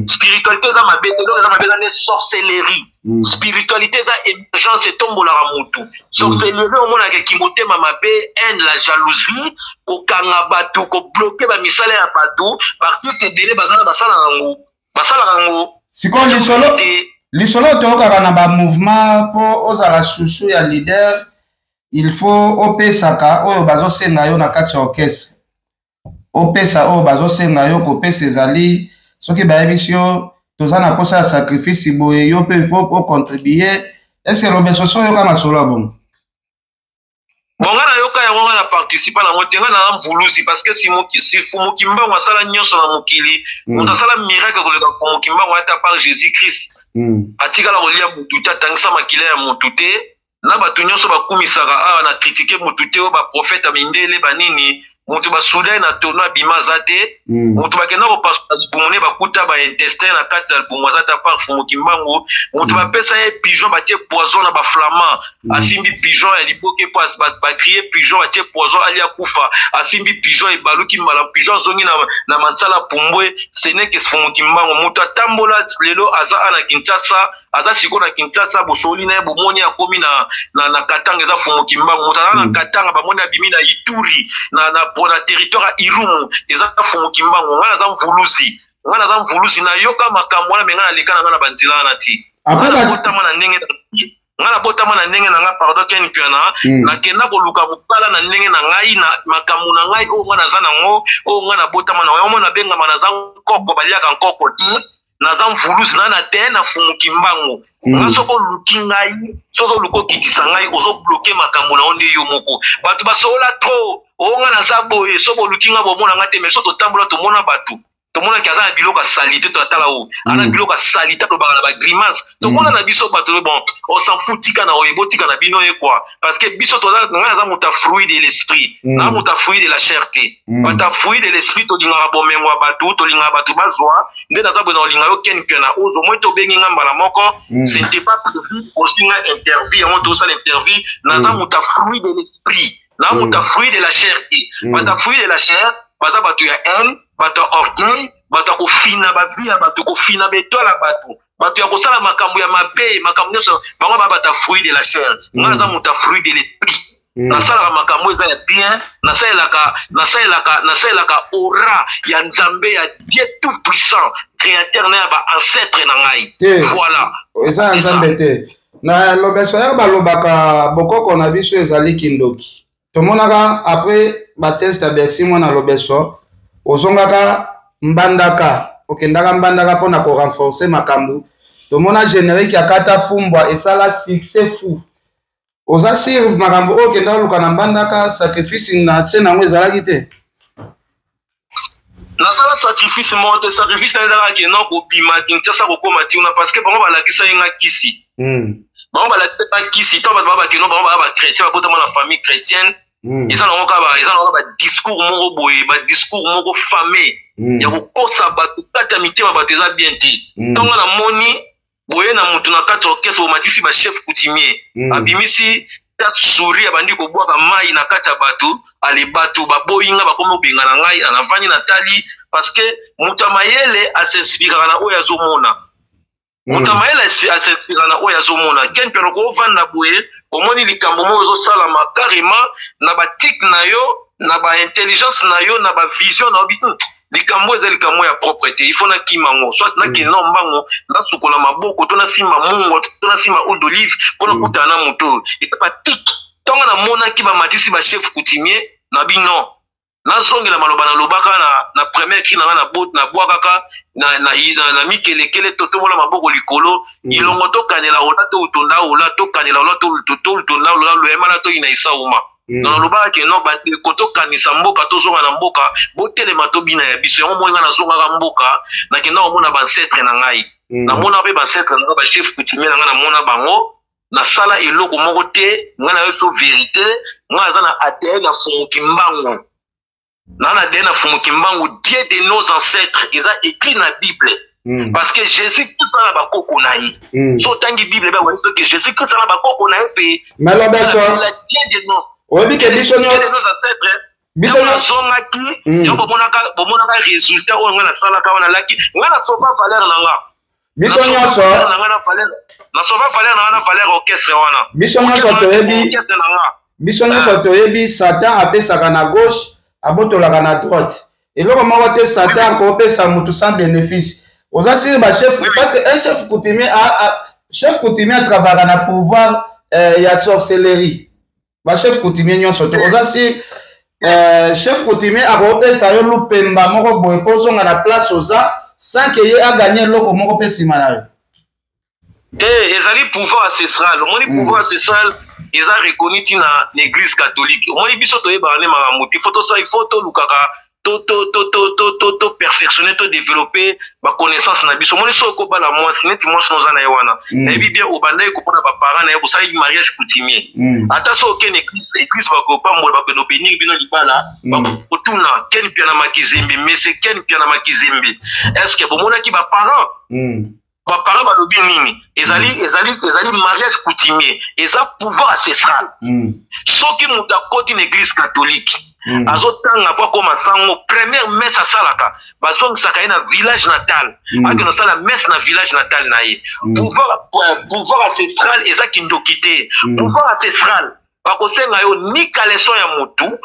spiritualité eza mabe te donc eza mabe eza nde sorcellerie spiritualité eza émergence etombolaka motu sorcellerie omonaka kimotema mabe haine la jalousie kokanga bato kobloke bamisala ya bato baartiste ebele bazala basalaka yango sikoyo lisolo tokaka na bamouvement mpo ozala chouchou ya leader il faut opesaka oyo bazosenga yo na kati ya orchestre opesa oyo bazosenga yo kopesa ezali soki bayebisi yo toza na posa ya sacrifice boye yo mpe ifo ocontribue ese lobeso so yoka masolo ya bongo bonga nayoka yango nga na participa nango te nga na mvulusi parce que si mokimbango asala nyonso na mokili moto asala miracle koleka po mokimbango ata par Jésus Christ atikala kolia motu te atangisa makila ya motu te na bato nyonso bakumisaka awa na kritike motu te oyo baprofete mindele banini moto basudai na tono abima aza te moto bakenda kopasuka libumu ne bakuta baintestin na kati ya libumu aza te par mokimbango moto bapesa ye pigeon batie poison na baflamand asimbi pigeon ya liboke mpo bakrie pigeon batie poison alia kufa asimbi pigeon ebaluki mbala pigeon azongi na mansala pumbwe seneke mokimbango moto atambola lelo aza ana Kinshasa aza siko na Kinshasa bosoli na ye bomoni akomi na Katanga eza mokimbango moto aza na Katanga bamoni abimi na Ituri na territoire ya Irumu eza mokimbango nga naza mvulusi nayoka makambo wana me nga naleka na nga na banzela wana ti nga nabotama na ndenge na nga pardon ken piana nakenda koluka mokala na ndenge na ngai na makambo na ngai oyo nga naza nango oyo nga nabotama na ngai omo nabengama naza nkoko baliaka nkoko te naza mvulusi na te na mokimbango nga soko oluki ngai soko oluki okitisa ngai ozobloke makambo na yo nde yo moko bato basola tro oyo nga naza boye soko oluki nga bomona nga te me so totambola tomona bato tomonaki aza na biloko ya salite totala oyo ana biloko ya salite tolobaka na bagrimace tomona na biso bato bon osanfu tika na oyo botika na bino ye kwa parce que biso ngai naza moto ya fruit de l'esprit na moto ya fruit de la chair te bato ya fruit de l'esprit tolingaka bomengo ya bato tolingaka bato bazwa nde naza boye na olinga yo ken pia na ozo moi tobengi nga mbala moko ce n'était pas prévu osinga interview yango tosala interview naza moto ya fruit de l'esprit na moto ya fruit de la chair te bato ya fruit de la chair baza bato ya haine bato ya orgueil bato ya kofina bavi ya bato kofina betola bato ya kosala makambo ya mabe makambo nyonso bango bato ya fruit de la chair nga naza moto ya fruit de l'esprit nasalaka makambo eza ya bien nasalelaka aura ya nzambe ya Dieu tout puissant créateur na ya baancetre na ngai voilà eza ya nzambe te na lobeso ya balobaka bokoko na biso ezali kindoki tomonaka après bateste ya Bercy mwana lobeso ozongaka mbandaka okendaka mbandaka mpona korenforce makambo tomona générique ya kata fumbwa esala succès fou oza sir makambo oyo okenda oluka na mbandaka sacrifice na se nango ezalaki te nasala sacrifice moko te sacrifice na ezalaka kena kobima Kinshasa kokóma tina parce que bango balakisa ye nga kisi bon ba la tête qui si to ba que non ba chrétien ba la famille chrétienne ils ont ba discours moko boye ba discours moko famé ya ko kosa ba kata mitema ba teza bien ti tonga na moni boye na mutu na kati orchestre bo matifi ba chef coutumier abimisi ta souri abandi ko bwaka mai na kati ya batu ali batu ba boyinga ba komo binga na ngai anavani na tali parce que mutu mayele asinspira na oya zomona Mutamaela asepira na oya zomona ken pero ko vanda boye omoni likambo mozo sala makarima na ba tik na yo na ba intelligence na yo na ba vision na bi likambo ezali likambo ya propreté il faut na kimango soit na kinombango na sukola maboko to na sima mungo to na sima eau d'olive pona kutana moto et pas tik tonga na mona ki ba matisi ba chef coutumier na bino na zongela maloba na lobaka na première cri na bot na bois kaka na mikele kele toto mola maboko likolo ilongo to kanela ola to utonda ola to kanela ola to utonda ola lo ema na to ina isauma na lobaka ke no ba koto kanisa mboka to zonga na mboka botele matobina ya biso yango moinga na zonga ka mboka na kenda omona ba ancêtre na ngai na mona be ba ancêtre na ba chef coutumier na na mona bango na sala eloko moko te ngana yo so vérité ngaza na ADN na fumuki mbango Nana dena fumukimbangu Dieu de nos ancêtres ils a écrit dans la Bible parce que Jésus Christ na ba koko nayi so tangi Bible ba wani que Jésus Christ na ba koko nayi pe maloba so la Dieu de nos obi ke biso no biso na zonga ki yo bomona ka résultat o ngana sala ka wana laki ngana sofa valeur na nga biso nyonso na ngana valeur na sofa valeur na ngana valeur orchestre wana biso nyonso toyebi biso nyonso toyebi Satan apesaka na gauche abotolaka na droite eloko moko te Satan kopesa mutu sans bénéfice oza siri ba chef parce que un chef coutumier travaillera na pouvoir ya sorcellerie ba chef coutumier nyonso te oza siri chef coutumier akopesa yo lupemba moko boye po ozonga na place oza sans que ye aganye eloko moko pe nsima na yo ezali pouvoir ancestral omoni pouvoir ancestral ils ont reconnu dans l'église catholique. On dit biso toye ba ne mamuti photo ça il faut to lukaka to perfectionner to développer ba connaissance na biso. Mon so ko bala moi sineti moi no zana yawana. Na bi bien obanda ko na ba parents na ça il mariage coutumier. Ata so ken église ba ko pa mo ba ko no bénir bino libala ba ko tuna ken pia na makizembe mais c'est ken pia na makizembe. Est-ce que bomona ki ba parents ba parents ba lobi nini ezali mariage coutumier eza pouvoir ancestral soki muta koti na église catholique azotanga po koma sango première messe asalaka bazongisaka ye na village natal ake nosala messe na village natal na ye pouvoir ancestral eza kindoki te pouvoir ancestral bakosenga yo ni kaleson ya mutu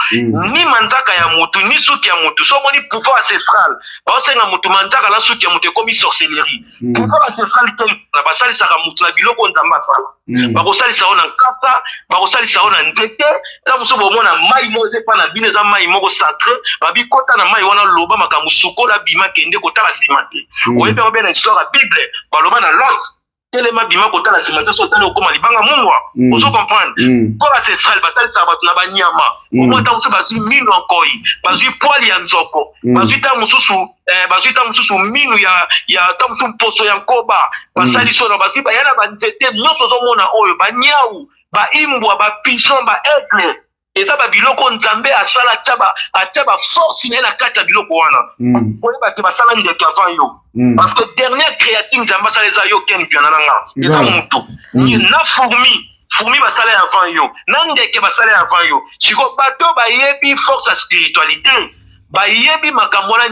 ni manzaka ya mutu ni suki ya mutu so moni pouvoir ancestral bakosenga mutu manzaka na suki ya mutu ekomi sorcellerie pouvoir ancestral te na basalisaka mutu na biloko nzambe asala bakosalisa yo na nkata bakosalisa yo na nzete ta mosu bomona mai moko eza epa na bino eza mai moko sacre babikota na mai wana loba makambo sukola bima kende kotala nsima te oyebi yango mpe na histoire ya bible baloba na lot telema bima kotala nsima te so otali okoma libanga mungwa ozo comprendre pour ancestral batalisaka bato na banyama omoi ta mosusu bazwi minu ya nkoi bazwi poili ya nzoko bazwi ta mosusu minu ya ta mosusu mposo ya nkoba basali so na bazwi baya na banzete nyonso ozomona oyo banyau baimbwa bapigeon baaigle eza babiloko nzambe asala atya baforce na ye na kati ya biloko wana koyeba te basala ndeke avant yo parce que dernière créature nzambe asala eza yo ken piana na nga eza mutu na fourmi basala ya avant yo na ndeke basala ya avant yo siko bato bayebi force ya spiritualité bayebi makambo na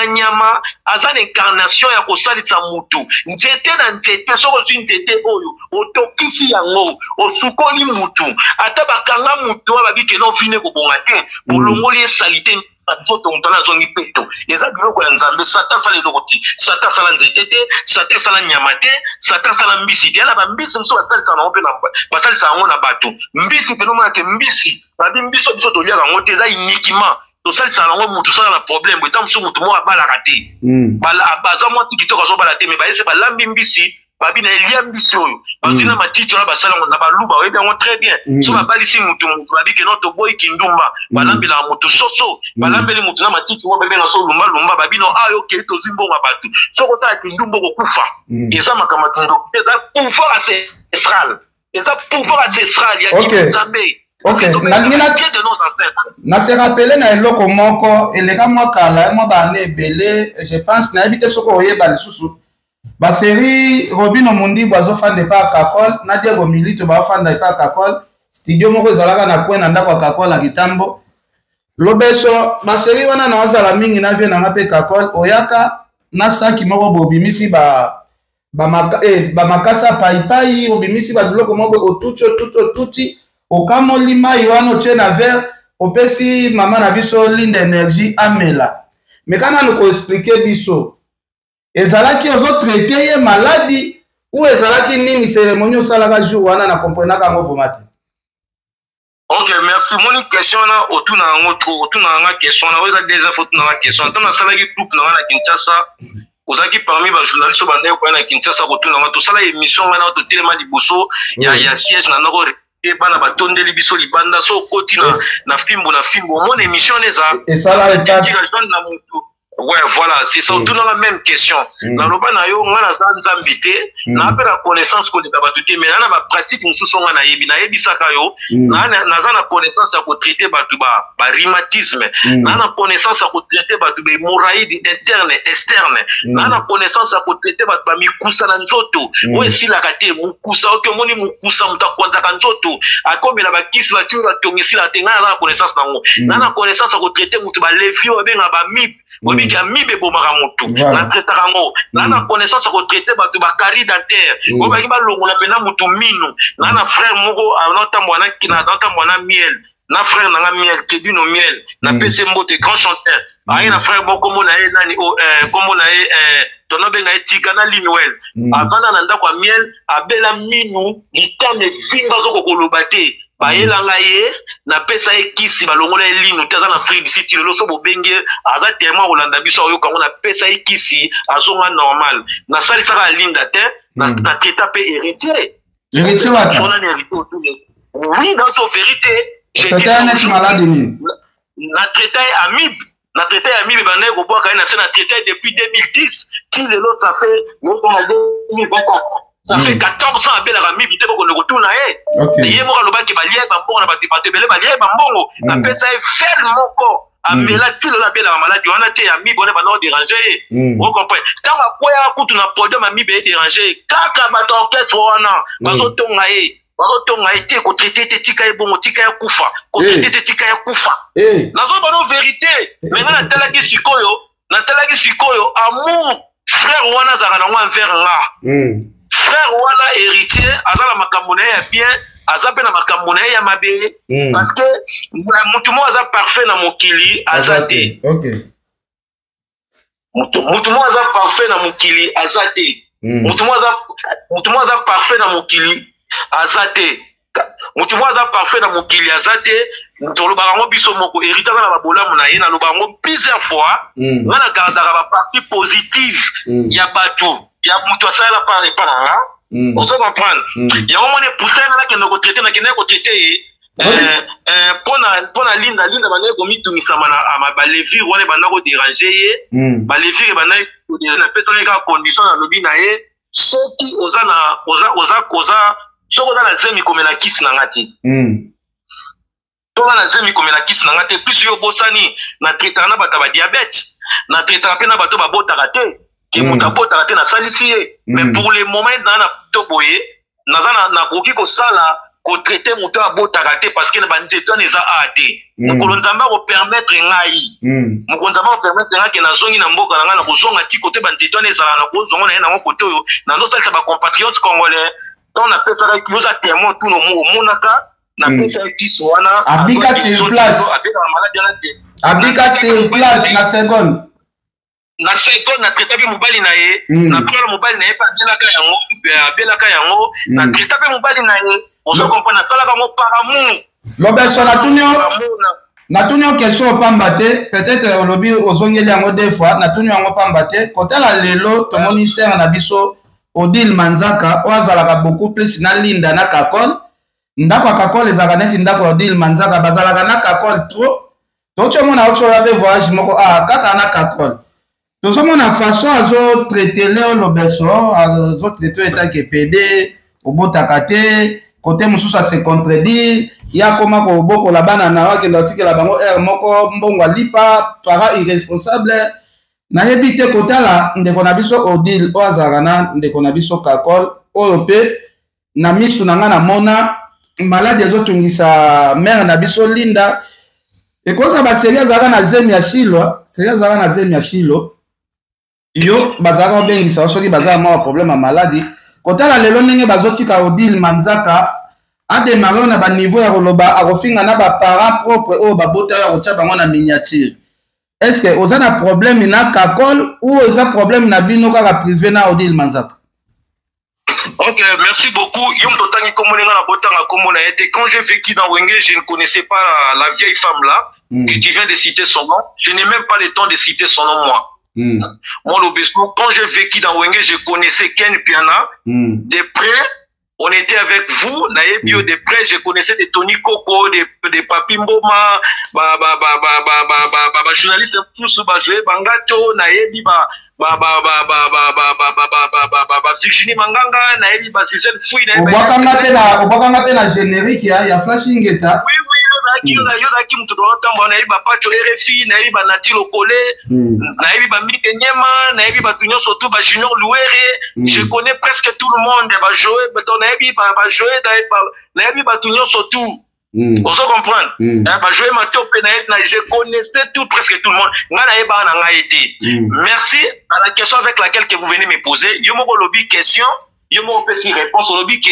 nyama aza na incarnation ya kosalisa mutu nzete na nzete soko ozwi nzete oyo otokisi yango osukoli mutu ata bakanga mutu ababike na ofine kobonga te bolongoli esalite nzoto mutu ana azongi peto eza biloko ya nzambe Satan asala eloko te Satan asala nzete te Satan asala nyama te Satan asala mbisi te yana bambisi mosusu basalisa nango mpe basalisa yango na bato mbisi mpe nomona te mbisi babi mbiso biso toliaka yango te eza uniquement tosalisa nango mutu sala na problème boye ta mosusu mutu moko abalaka te baza mwa ti kitoko azobala te me bayese balambi mbisi babi na elia mbisi oyo bazwi na matiti wana basala yango na baluba oyebi yango très bien so babalisi mutu babi ke no toboyi kindumba balambelaka mutu soso balambeli mutu na matiti mo bebenga so lumbalumba babi no ayo okei tozwi mbongo bato soko osala kindumba okokufa eza makambo kindo eza pouvoir ancestral Et ça, pouvoir ancestral, il y a qui Ok, na se rappelé na eloko moko eleka mwa kala mwa bane belé je pense na habité soko oyeba lisusu ba série Robino Mundi bazo fande pa Kakol na Diego Milito ba fande pa Kakol studio moko ezalaka na point na ndako Kakol na Kitambo lobeso ba série wana na wazala mingi na vie na ngape Kakol oyaka na saki moko bobimisi ba makasa pai obimisi ba biloko moko otuti okamoli mai wana otie na verre opesi mama na biso Linde Énergie amela mais kana noko expliquer biso ezalaki ozo traiter ye maladie ou ezalaki nini cérémonie osalaka jour wana na comprenaka ngo vomate. Ok, merci. Mon question là, autour na question là, vous avez des infos dans la question. Tant na salaki groupe na Kinshasa, vous avez parmi les journalistes bandé ko na Kinshasa autour na tout ça la émission na to tellement liboso ya siège na noko bana batondeli biso libanda so koti na fimbo mon émission les a et ça là ouais voilà c'est ça tout dans la même question na loba na yo ngana za nzambité na apela connaissance ko ndaba tuté mais na ba pratique mususu ngana yebi saka yo na za na connaissance ya ko traiter batu ba rhumatisme na connaissance ya ko traiter batu ba hémorroïde interne externe na connaissance ya ko traiter batu ba mikusa na nzoto o esila kate mukusa o moni mukusa mutakwanza ka nzoto akomela ba kisi ba tura tongisi la tenga na connaissance nango na connaissance ya ko traiter mutu ba levi o benga ba mip obi ki amibe bomaka mutu na traitaka ngo na connaissance ko traiter batu ba carie dentaire o ba ki ba longola pena mutu mino na frère moko anotambwana kinatambwana miel na frère nanga miel Kedino miel na PC Mbote grand chanteur ayi na frère boko mona e nani kombo na e tono benga etika na Linuel avana na ndako miel abela minu litane vinga zoko kolobate bayelanga ye na pesa ekisi balongola elinu taza na free city lelo so bobenge aza tellement olanda biso oyo kango na pesa ekisi azonga normal na sali saka linda te na traita pe héritier wata on a hérité autour de oui dans son vérité j'ai dit na traita amibe na traité amibe bana ko boka na se na traité depuis 2010 qui lelo ça fait mon 2024 ça fait 14 ans à la Rami, il retourne à elle. Il y a un qui va lier, la personne est ferme encore. A melati la belle maladie, on a été amis, on va déranger. Vous comprenez? Quand on a produit ma mi déranger, quand on a orchestre, on a été traité tika bon tika ya kufa, traité tika ya kufa. La zone vérité. Maintenant na telaki sikoyo, amour frère wana zara na envers là. Frère wana héritier azala makambo na ya bien azape na makambo na ya mabe parce que mutu mo aza parfait na mokili azate mutu mo aza parfait na mokili azate mutu mo aza parfait na mokili azate mutu mo aza parfait na mokili azate toloba ngo biso moko héritier na babolamu na ye na loba ngo plusieurs fois ngana gardaka ba partie positive ya batu ya mutu asala pa na on se comprendre ya au moins pousser na ke ndoko traiter na ke ndoko traiter pona linda bana ko mitungisa mana ba levi wana bana ko déranger ye ba levi bana na peut-être ka condition na lobi na ye soki oza soko na zemi komela kisi na ngati toka na zemi komela kisi na ngati plus yo bosani na traiter na bata ba diabète na traiter pe na bato ba botaka te qui mutabota raté na salisi mais pour le moment na toboye na koki ko sala ko traiter muto abota raté parce que na banzeto neza ate mukolonzamba ko permettre ngai mukolonzamba ko permettre ngai na zongi na mboka na kozonga ti côté banzeto neza na kozonga na ngo côté yo na ndo salisa ba compatriotes congolais ton na pesa ki yoza témoin tout no monaka na pesa ki soana abika sur place na seconde na seconde na traité pe mobali na ye na prendre mobali na ye pa belaka yango na traité pe mobali na ye on se comprend na talaka mo par amour lobeso na tunyo question pamba te peut-être on lobi ozongeli yango deux fois na tunyo yango pamba te kotala lelo tomoni sert na biso Odile Manzaka oazalaka beaucoup plus na Linda na Kakol ndako Kakol ezaka neti ndako Odile Manzaka bazalaka na Kakol trop tochomona ocho yabe voyage moko kaka na Kakol tozomona façon azo traiter Léo Lobeso azo traiter etat ke PD obotaka te côté mosusu se contredire ya koma ko boko la bana na wa ke ndotike la bango moko mbongo lipa para irresponsable na yebite kotala ndeko na biso Odile oazaka na ndeko na biso Kakol oyo pe na misu na nga na mona malade ezotungisa mère na biso Linda ekoza ba série azaka na zemi ya Shilo série azaka na zemi ya Shilo yo bazaka obengisa soki bazaka ma problème ya maladi kotala lelo ndenge bazotika Odile Manzaka a démarré na ba niveau ya koloba akofinga na ba parents propre oyo babota ya kotia bango na miniature. Est-ce que vous avez un problème na Kakol ou vous avez un problème na bino kaka privé na Odile Manzaka? Ok, merci beaucoup. Quand j'ai vécu dans Wenge, je ne connaissais pas la vieille femme là, que tu viens de citer son nom. Je n'ai même pas le temps de citer son nom, moi. Moi, quand j'ai vécu dans Wenge, je connaissais Ken Piana. De près, on était avec vous, naïbio de près, je connaissais des Tony Coco, des Papi Mboma, journalistes tous, jouer Bangato, naïbi, Virginie Manganga, naïbi, Gisèle Fouy, naïbi. Obakanga pe na générique ya Flashing Geta. Oui, Yodaki Mutodorotamba, naïbi, Pacho RFI, naïbi, Nati Lokole, naïbi, Mike Nyema, naïbi, Tunyo Soto, Junior Louere, je connais presque tout le monde, jouer, naïbi, Tunyo Soto. On se comprend. Je connaissais presque tout le monde. Merci à la question avec laquelle que vous venez me poser. Je me lobby question, je me fais réponse au lobby que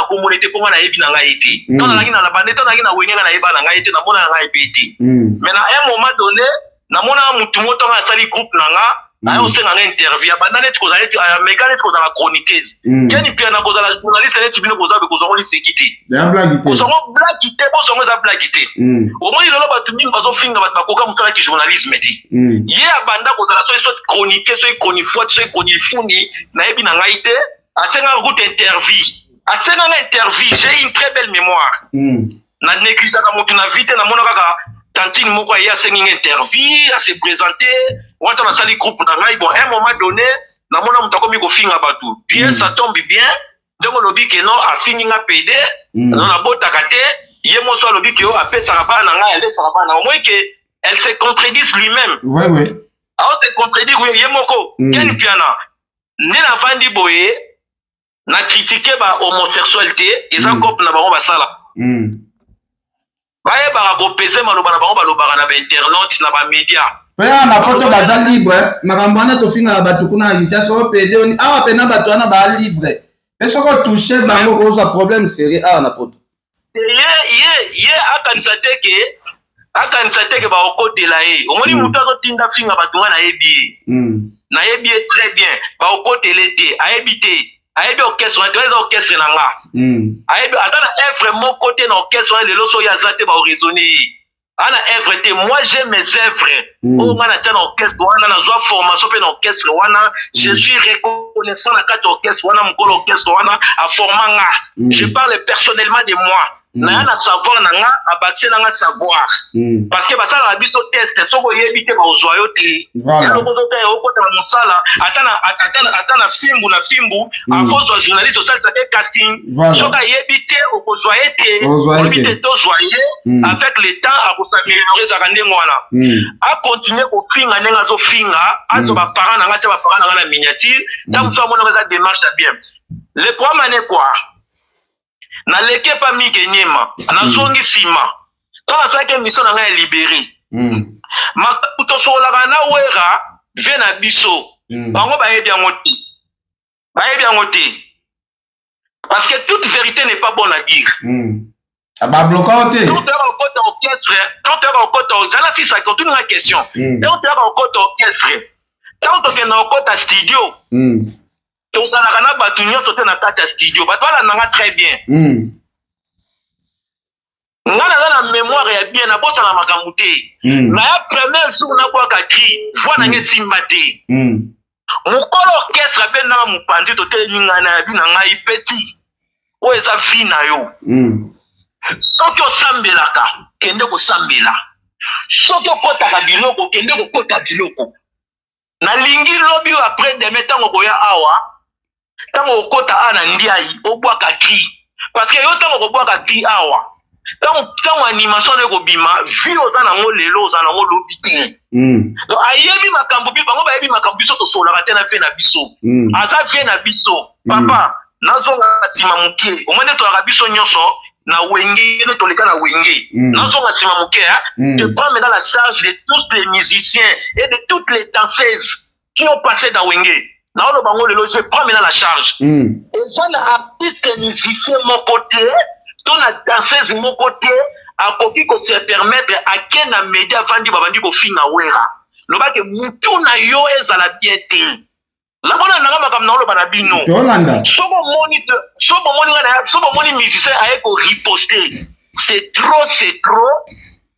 communauté pour na yebi na ngaiti. Dans la na bandeta na na wenga na yeba na ngaiti na mona na ngaiti. Mais à un moment donné, na mona mutu moto na sali groupe na nga. Ayo se nga interview abandane tiko za leti mécanique ko za la chroniqueuse keni pia na ko za la journaliste leti bino ko za be ko za ngoli sekiti ya blague ko za blague te bo zo za blague te au moins lelo ba tumi bazo finga ba koka musala ki journalisme ti ye abanda ko za la so chroniqueuse so chroniqueur so chroniqueur na yebi na ngaite asenga route interview asenga na interview j'ai une très belle mémoire na négligence na motu na vite na mona kaka tantine moko ya asenga une interview à se présenter on a sali groupe na ngai bon à un moment donné na mona muta komi ko finga batu bien ça tombe bien donc on dit que non a fini nga PD non na bota kate ye mo so lobi que o a pesa ba na ngai elle ça ba na au moins que elle se contredit lui-même ouais alors se contredit ye moko ken piana ne na vandi boye na critiquer ba homosexualité et encore na bango basala baye ba ko pese maloba na bango baloba na internet na ba media Pea na poto baza libre, makambo wana tofinga na bato kuna yita so pede oni awa pena bato wana ba libre. Est-ce que toucher bango koza problème sérieux awa na poto? Ye akanisate ke ba okote la e. Omoni mutu azotinda finga bato wana yebi. Na yebi très bien. Ba okote l'été, ayebite. Ayebi orchestre, orchestre na nga. Ayebi atana œuvre mon côté na orchestre le loso ya zate ba raisonner. Ana œuvre te moi j'aime mes œuvres o ngana tana orchestre wana na zwa formation pe na orchestre wana je suis reconnaissant na carte orchestre wana mukolo orchestre wana a formanga je parle personnellement de moi na na savoir na nga abatie na nga savoir parce que basala la biso test soko yebite ba ozoyo te lo kozo te okota na mosala atana fimbu na fimbu afozo journaliste social ta casting soka yebite okozoye te yebite to zoye avec le temps a s'améliorer za kande ngwana a continuer ko finga nenga zo finga azo ba parents na nga ta ba parents na nga na miniature tant so mona za démarche bien le problème est quoi na leke pa mike nyema na zongi sima quand ça que mission nga est libéré ma to so la na wera vient na biso bango ba yebi ngote parce que toute vérité n'est pas bonne à dire ba bloquant te quand tu es au côté orchestre là si ça continue la question quand tu es au côté orchestre quand tu es au côté studio donc on a battu sauter dans la studio bato la nanga très bien ngana na mémoire ya bien na bossa na makamute na ya premier jour na kwa kaki voix na ngesimbate mukolo orchestre ben na mupanzi to te ngana ya bina ngai petit o eza fina yo soki osambelaka kende kosambela soki okotaka biloko kende kokota biloko na lingi lobi après demain tango koya awa tango okota ana ndiayi obwaka ki parce que yo tango obwaka ki awa tango animation eko bima vi oza nango lelo oza nango lobi te donc ayebi makambo bi bango bayebi makambo biso tosolaka te na vie na biso aza vie na biso papa nazonga nsima moke omwende tolaka biso nyonso na wenge ne toleka na wenge nazonga nsima moke te prends maintenant la charge de tous les musiciens et de toutes les danseuses qui ont passé dans wenge na olo bango lelo je prends maintenant la charge eza na artiste musicien mon côté to na danseuse mon côté akoki ko se permettre ake na media vandi babandi ko finga wera lobake mutu na yo ezala bien te la bona nanga makam na olo bana bino sobo moni musicien aye ko riposter c'est trop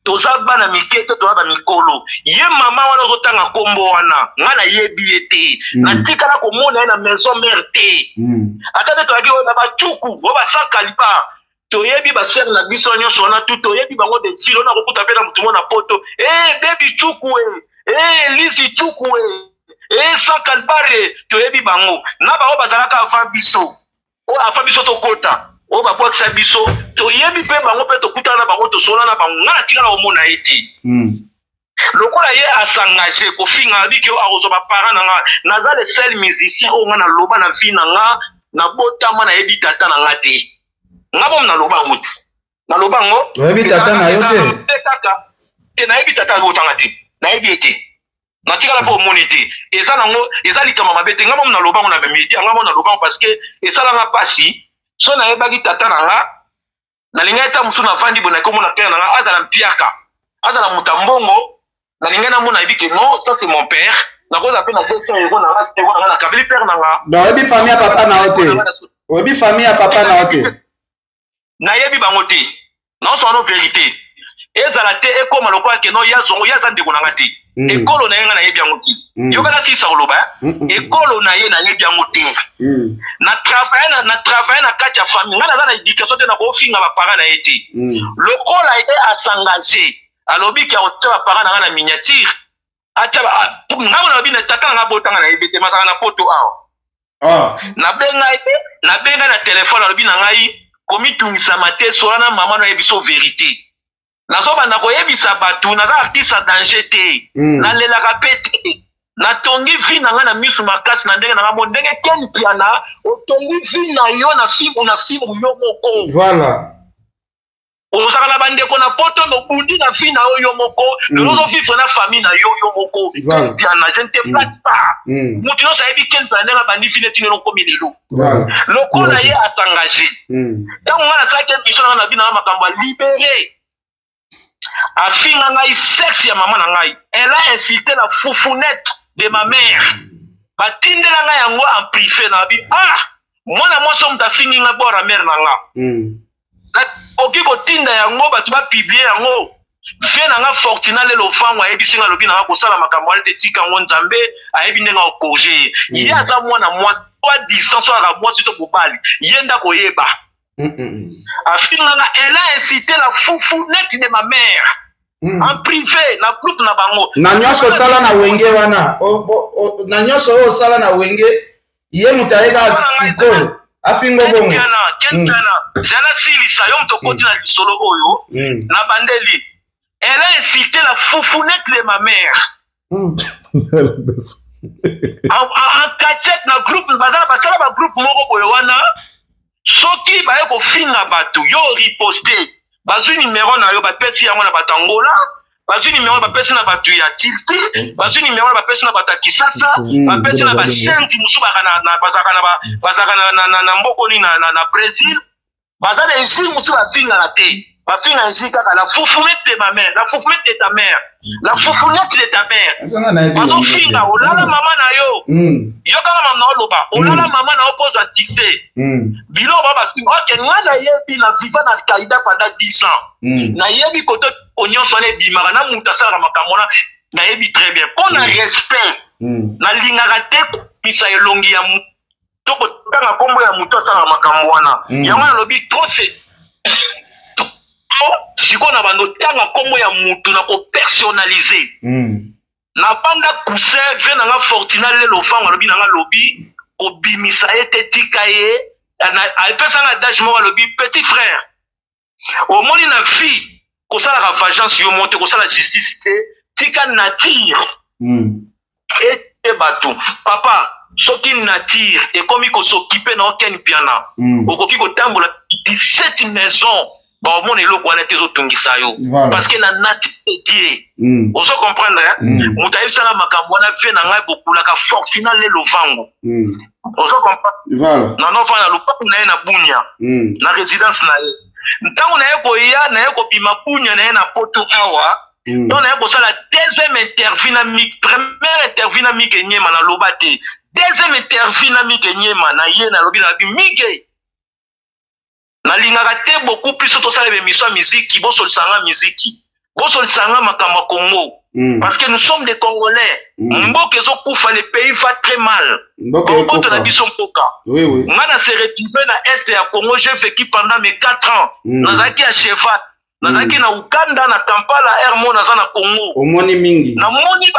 toza bana mikete to ba mikolo ye mama wana ozotanga kombo wana ngana yebi ete na tikala ko mona na maison mère te atade to agi na ba tuku bo ba sakalipa to yebi ba ser na biso nyonso na tout to yebi bango de silo na kokuta pe na mutu mona poto baby tuku lisi tuku sakalibare to yebi bango na ba bazalaka avant biso to kota o ba bwakisa biso to yebi pe bango pe to kutana bango to sona na bango ngana tikala omona ete lokola ye asangaje ko finga biki o arozo ba parents nanga naza le seul musicien o ngana loba na vie nanga na botama na yebi tata nanga te ngabo mna loba nguti na loba ngo yebi tata na yo te na yebi tata go tanga te na yebi ete na tikala po monite eza nango eza likama mabete ngabo mna loba ngo na media ngabo na loba parce que esala nga pasi so na yebaki tata nanga na linga eta musu na vandi bona ko mona père nanga azala mpiaka azala mutambongo na linga na mona yebiki non ça c'est mon père na ko zapena 200 euros na reste euros na kabili père nanga na yebi famille ya papa na hote yebi famille ya papa na hote na yebi bango te non so no vérité ezala te ekoma lokola ke no yazongo yazande ko nanga te ekolo na yenga na yebi yango te yokala sisa oloba ekolo na ye na yebi yango te na travailler na kati ya famille ngana na éducation te na ko finga ba parents na yete lokola ye asangage alobi ki acha ba parents na miniature acha ngabo na bina tata na botanga na yebete masaka na poto awa na benga na téléphone alobi na ngai komi tungisa mate solana mama na yebiso vérité nazoba na koyebisa batu naza artiste à danger te na lelaka pete na tongi vi na nga na misu makasi na ndenge na nga ndenge ken piana otongi vi na yo na fimu yo moko voilà ozaka na bandeko na poto nobundi na vi na yo moko lolozo vivre na famille na yo moko piana je ne te plaque pas mutu nyonso ayebi ken piana ndenge bandi vi netini nokomi lelo lokola ye atengage ntango nga nasalaki biso na nga na bi na makambo ya libéré afinga ngai sexe ya mama na ngai elle a insulté la foufounette de ma mère batindela ngai yango en privé na bi mwana mwasi oyo mutafingi ngai bora mère na nga oki kotinda yango bato bapiblie yango vie na nga fortuna lelo vango ayebisi nga lobi na nga kosala makambo wana te tika yango nzambe ayebi ndenge akoje ye aza mwana mwasi toi distance aka mwasi to mobali ye ndako yeba afinanga elle a incité la foufounette de ma mère en privé na groupe na bango na nyonso sala na wenge wana na nyonso o sala na wenge ye mutayeka sikolo afingo bongo kenana jana silisa yo mtokoti na lisolo oyo na bandeli elle a incité la foufounette de ma mère en cachette na groupe bazala basala ba groupe moko boyo wana soki baye kofinga bato yo riposte bazwi numéro na yo bapesi yango na bato Angola bazwi numéro bapesi na bato ya Tilti bazwi numéro bapesi na bato ya Kisasa bapesi na bashenzi musu bazaka na mbokoli na Brésil bazala ensi musu bafinga na te bafinga ensi kaka la foufounette de ma mère la foufounette de ta mère la foufounette de ta mère bazofinga olala mama na yo yo kaka mama na oloba olala mama na opose activité bilo babafinga oke nga na yebi na viva na kaida pendant 10 ans na yebi koto onyonso wana ebimaka na mutu asalaka makambo wana na yebi très bien mpo na respect nalingaka te kopisa elongi ya mutu to kotanga nkombo ya mutu asalaka makambo wana yango nalobi trop se siko na bando tanga kombo ya mutu na ko personnaliser na banda cousin ve na nga fortuna lelo fanga lobi na nga lobi kobimisa ete tikaye apesa nga adage moko alobi petit frère omoni na vie kosala ka vengeance yo monte kosala justice te tika nature ete bato papa soki nature ekomi kosokipe na oken piana okoki kotambola 17 maisons baomona eloko wana te ezotungisa yo parce que na nature die ozo comprendre moto ayebisanga makambo wana vie na ngai bokulaka fortuna lelo vango ozo comprendre nano va na lupaku na ye na bunya na résidence na ye ntango na ye koya na ye kopima bunya na ye na poto awa donc na ye kosala deuxième interview na mik première interview na mike enyema na loba te deuxième interview na mike enyema na ye na lobi na lobi mike nalingaka te beaucoup plus tosala émission miziki bosolisanga miziki bosolisanga makambo Congo parce que nous sommes des Congolais mboka ezokufa le pays va très mal mboka na biso mpoka nga na se retrouver na est ya Congo j'ai vécu pendant mes 4 ans nazaki à cheval nazaki na Uganda na Kampala hermo naza na Congo omoni mingi namoni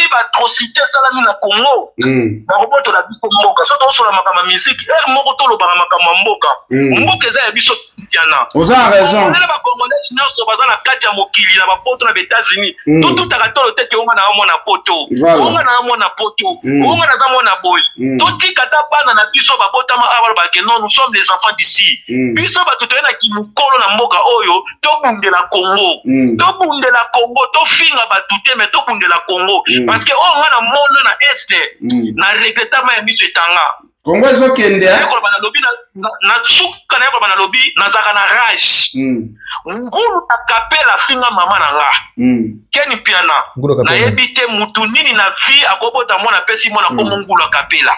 ba atrocité salami na Congo na roboto na biso mboka so tosola makama musique moko tolobaka makambo mboka mboka eza ya biso yana oza raison na ba Congolais nyonso baza na kati ya mokili na ba poto na États-Unis tutaka tolo teke onga na mona poto onga na mona poto onga na za mona boy totika ta bana na biso babotama abalo ba que non nous sommes les enfants d'ici biso ba tutoyena ki mukolo na mboka oyo tobundela Congo tofinga batute mais tobundela Congo parce que on na mono na este na regretama ya miso etanga Congo ezokende na suka na yako na lobi na zaka na rage ngulu akapela finga mama na nga keni piana na yebite mutu nini na vie akobota mwana pesi mwana ko ngulu akapela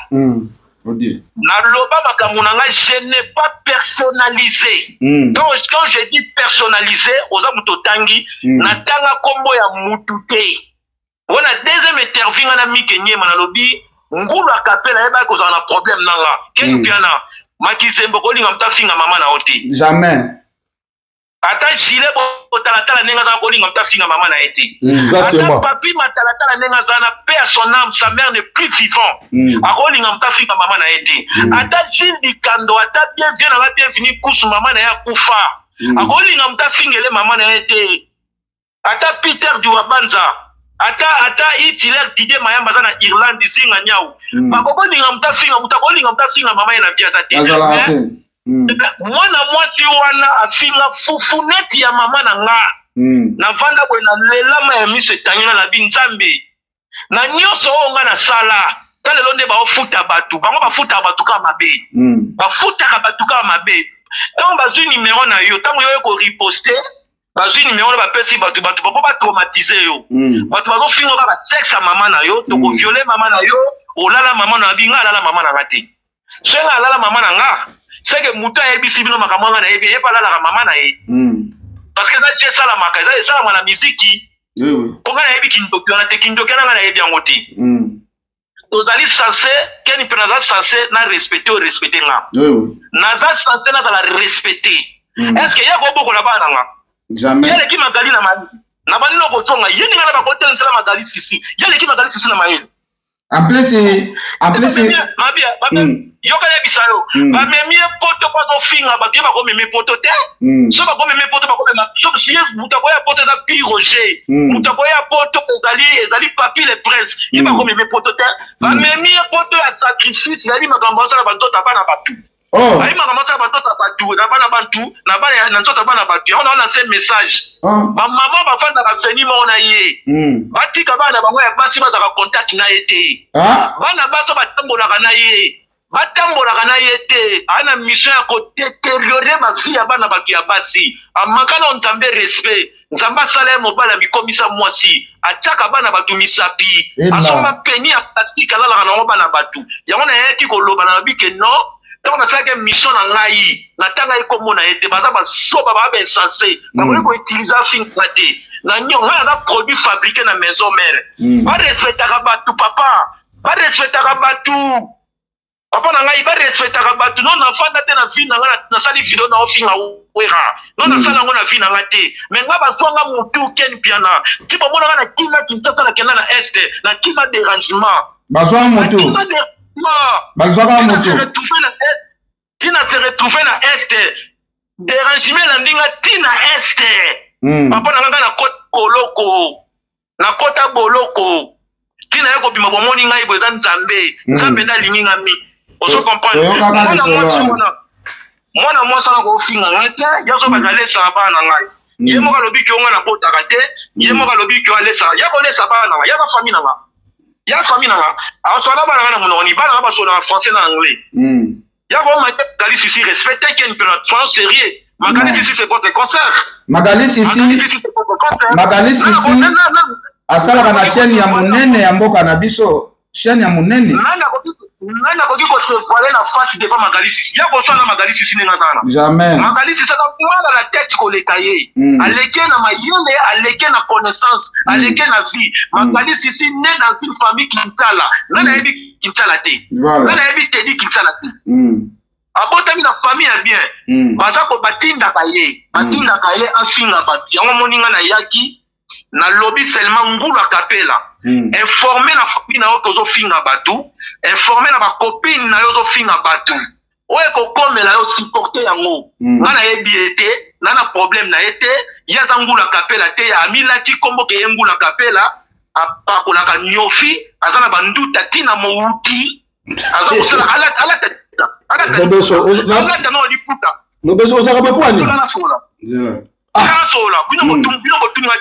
na loba makambo na nga je n'ai pas personnalisé donc quand je dis personnalisé oza muto tangi na tanga kombo ya mutu te wana deuxième interview na mike nyema na lobi ngulu akapela yeba ko za na problème nanga keni piana makizembo ko linga mtafinga mama na oti jamais ata jile bo talatala nenga za ko linga mtafinga mama na eti exactement ata papi matalatala nenga za na paix à son âme sa mère n'est plus vivant ako linga mtafinga mama na eti ata jindi kando ata bien na bienvenue kusu mama na ya kufa ako linga mtafingele mama na eti ata Peter Duwabanza ata Hitler Didier Mayamba za na Irlande zinga nyau bakoko linga mtafinga mutakolinga mtafinga mama na via za te mwana mwati wana afinga fufuneti ya mama na nga na vanda bwe na lelama ya miso etangina na binzambe na nyonso onga na sala talelo nde baofuta batu bango bafuta batu kama mabe bafuta batu kama mabe tango bazwi numéro na yo tango yo ko riposter bazwi numéro na bapesi batu bako ba traumatiser yo batu bazofinga ba sexe mama na yo to ko violer mama na yo olala mama na binga alala mama na ngati senga alala mama na nga c'est que muta ebisi bino makambo na ebi e pala la mama na ye parce que ça c'est ça la maka ça la musique ponga na ebi kindoki na te kindoki na ebi angoti tozali censé keni pena censé na respecter ou respecter nga naza censé na la respecter est-ce que yako boko la bana nga jamais yele ki magali na mali na bani no kosonga yeni nga na ba hotel nsala magali sisi yele ki magali sisi na mayele en plus mabia yoka ya bisayo ba memi poto pa no finga ba kiba ko memi poto te so ba ko memi poto ba ko memi so si mutako ya poto za pi roger mutako ya poto ezali papi le prince iba ko memi poto te ba memi poto ya sacrifice ya li makambo sala ba nzota bana batu ali makambo sala ba nzota batu na bana bantu na bana na nzota bana batu on a ce message ba maman ba fanda ba feni mo na ye batika bana bango ya basi ba za contact na ete bana baso batambola na ye batambolaka na ye te ana mission ya kodeteriore basi ya bana bato ya basi amakala nzambe respect nzambe asala ye mobala mikomisa mwasi atiaka bana bato misapi asomba peni ya plastique alalaka nango bana bato yango nayeki koloba na bike no ntango nasalaki mission na ngai natanga ye kombo na ye te baza basoba baa bainsense bakoki koutilize afinga te na ngai naza produit fabriqué na maison mare barespectaka bato papa barespectaka bato papa na ngai ba respectaka batu non na fanda te na vie na nga na sali video na ofinga wera non na sala ngo na vie na nga te mais nga ba songa mutu ken piana tipo mona na kima kintsasa na kena na este na kima dérangement ba songa mutu Qui n'a se retrouvé dans Est. Dérangement la ndinga tina Est. Papa na nga na kota boloko. Na kota boloko. Tina yako bima bomoni ngai boza nzambe. Nzambe na linginga mi. Oso comprendre. Mwana mwasa na ko finga ngata, yazo bazale sa bana ngai. Ye mo ka lobi ki onga na kota kate, ye mo ka lobi ki ale sa. Ya ko le sa bana ngai, ya ba famille na nga. Ya famille na nga. A so na bana na mononi, bana ba so na français na anglais. Ya ko ma Magali Sissi respecter ken pe na soyons sérieux. Magali Sissi c'est votre concert. Magali Sissi asala na chaîne ya monene ya mboka na biso, chaîne ya monene. Nana ko se voiler la face devant Magali Sissi. Ya ko so na Magali Sissi ninga sana. Jamais. Magali Sissi a dans la tête ko le cahier. Aleke na mayele, aleke na connaissance, aleke na vie. Magali Sissi né dans une famille Kinsala. Nana ebi Kinsala te. Nana ebi Tedi Kinsala te. Abotami na famille ya bien. Baza ko batinda kaye. Batinda kaye afinga bati. Yango moninga na yaki na lobby seulement ngula kapela. Informer na famille na otozo finga batu. Informer na ba copine na yozo finga batu. Oye ko komela yo supporter yango. Ngana ebiete, nana problème na ete, ya zangula kapela te ya amila ti kombo ke ngula kapela apakola ka nyofi, azana banduta tina mouti. Azana kusala ala Lobeso osaka pe poani. Sola, bino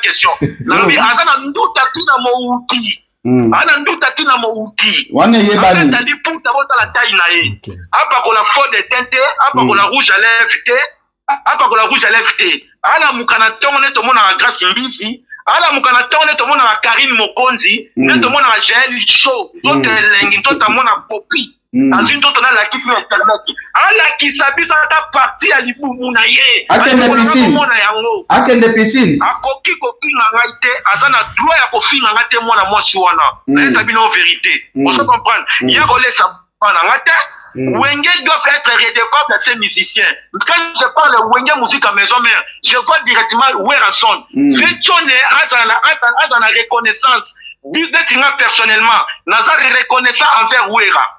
question. Nabi azana nduta tina mouti. Ana nduta tina mouti. Wane ye bani. Ata di puta bota la taille na ye. Apa ko la fond de teinte, apa ko la rouge à lèvres te, apa ko la rouge à lèvres te. Ala mukana tongone to mona la grâce mbisi. Ala mukana tongone to mona la Karine Mokonzi, ne to mona la Jaël Show, to te lengi to ta mona popi. Azin to na la kifi internet. Ala kisabisa ta partie à libumu na ye. Akende piscine. Akoki koki na ngaite, azana droit ya kofinga ngate mwana mwasi wana. Na sabino vérité. On se comprend. Ya kolé sa bana ngate. Wenge doit être redevable à ces musiciens. Quand je parle de Wenge musique à maison mère, je vois directement where son. Fetchone azana reconnaissance. D'être personnellement, naza reconnaissant envers Wera.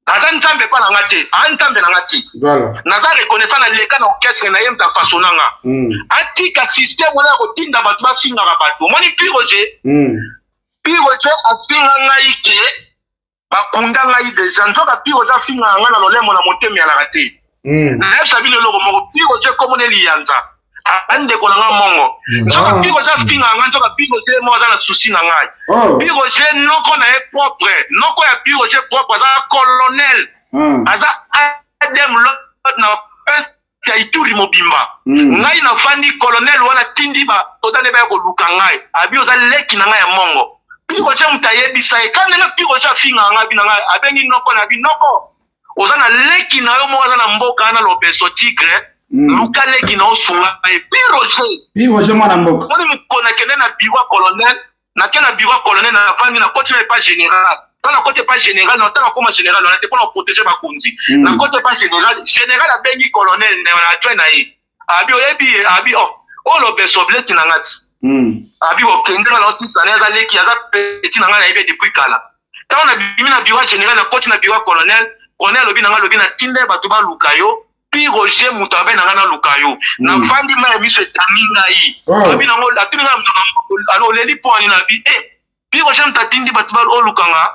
Naza nzambe pa na ngate, nzambe na ngati. Voilà. Naza reconnaissant na leka na orchestre na yem ta fasonanga. Atika système ona ko tinda batu ba finga ka batu. Moni Piroje. Piroje a finga ngaike. Ba kunda ngai déjà nzoka Piroje a finga nga na lolemo na motemi ya la raté. Na sabine loko moko Piroje comme on lianza. Ande ko nga mongo. Nzoka Piroje finga nga nzoka Piroje mo za na souci na ngai. Piroje noko na e propre, noko ya Piroje propre za colonel. Aza Adem lot na ya Ituri mobimba. Ngai na fandi colonel wana tindi ba totane ba ko luka ngai. Abi oza leki na ngai ya mongo. Piroje mutayebi sai kana na Piroje finga nga bi na ngai abengi noko na bi noko. Oza na leki na yo mo za na mboka na Lobeso Tigre. Luka leki na osunga e Piroje mwana mboka. Moni mukona kende na biwa colonel, na kena biwa colonel na fami na côté pas général. Dans la côté pas général, na tana comme général, on était pour protéger ba konzi. Na côté pas général, général a bengi colonel na join na ye. Abi oyebi abi o Lobeso bleki na ngati. Abi o kende na loti sana leki ya za petit na ngana yebe depuis kala. Tant na bimi na biwa général na côté na biwa colonel, colonel lobi na tinde batu ba lukayo. Piroje mutabe na ngana lukayo na fandi ma miso taminga yi abi na ngol atuni na mutaka alo leli poani na bi Piroje mtatindi batubal o lukanga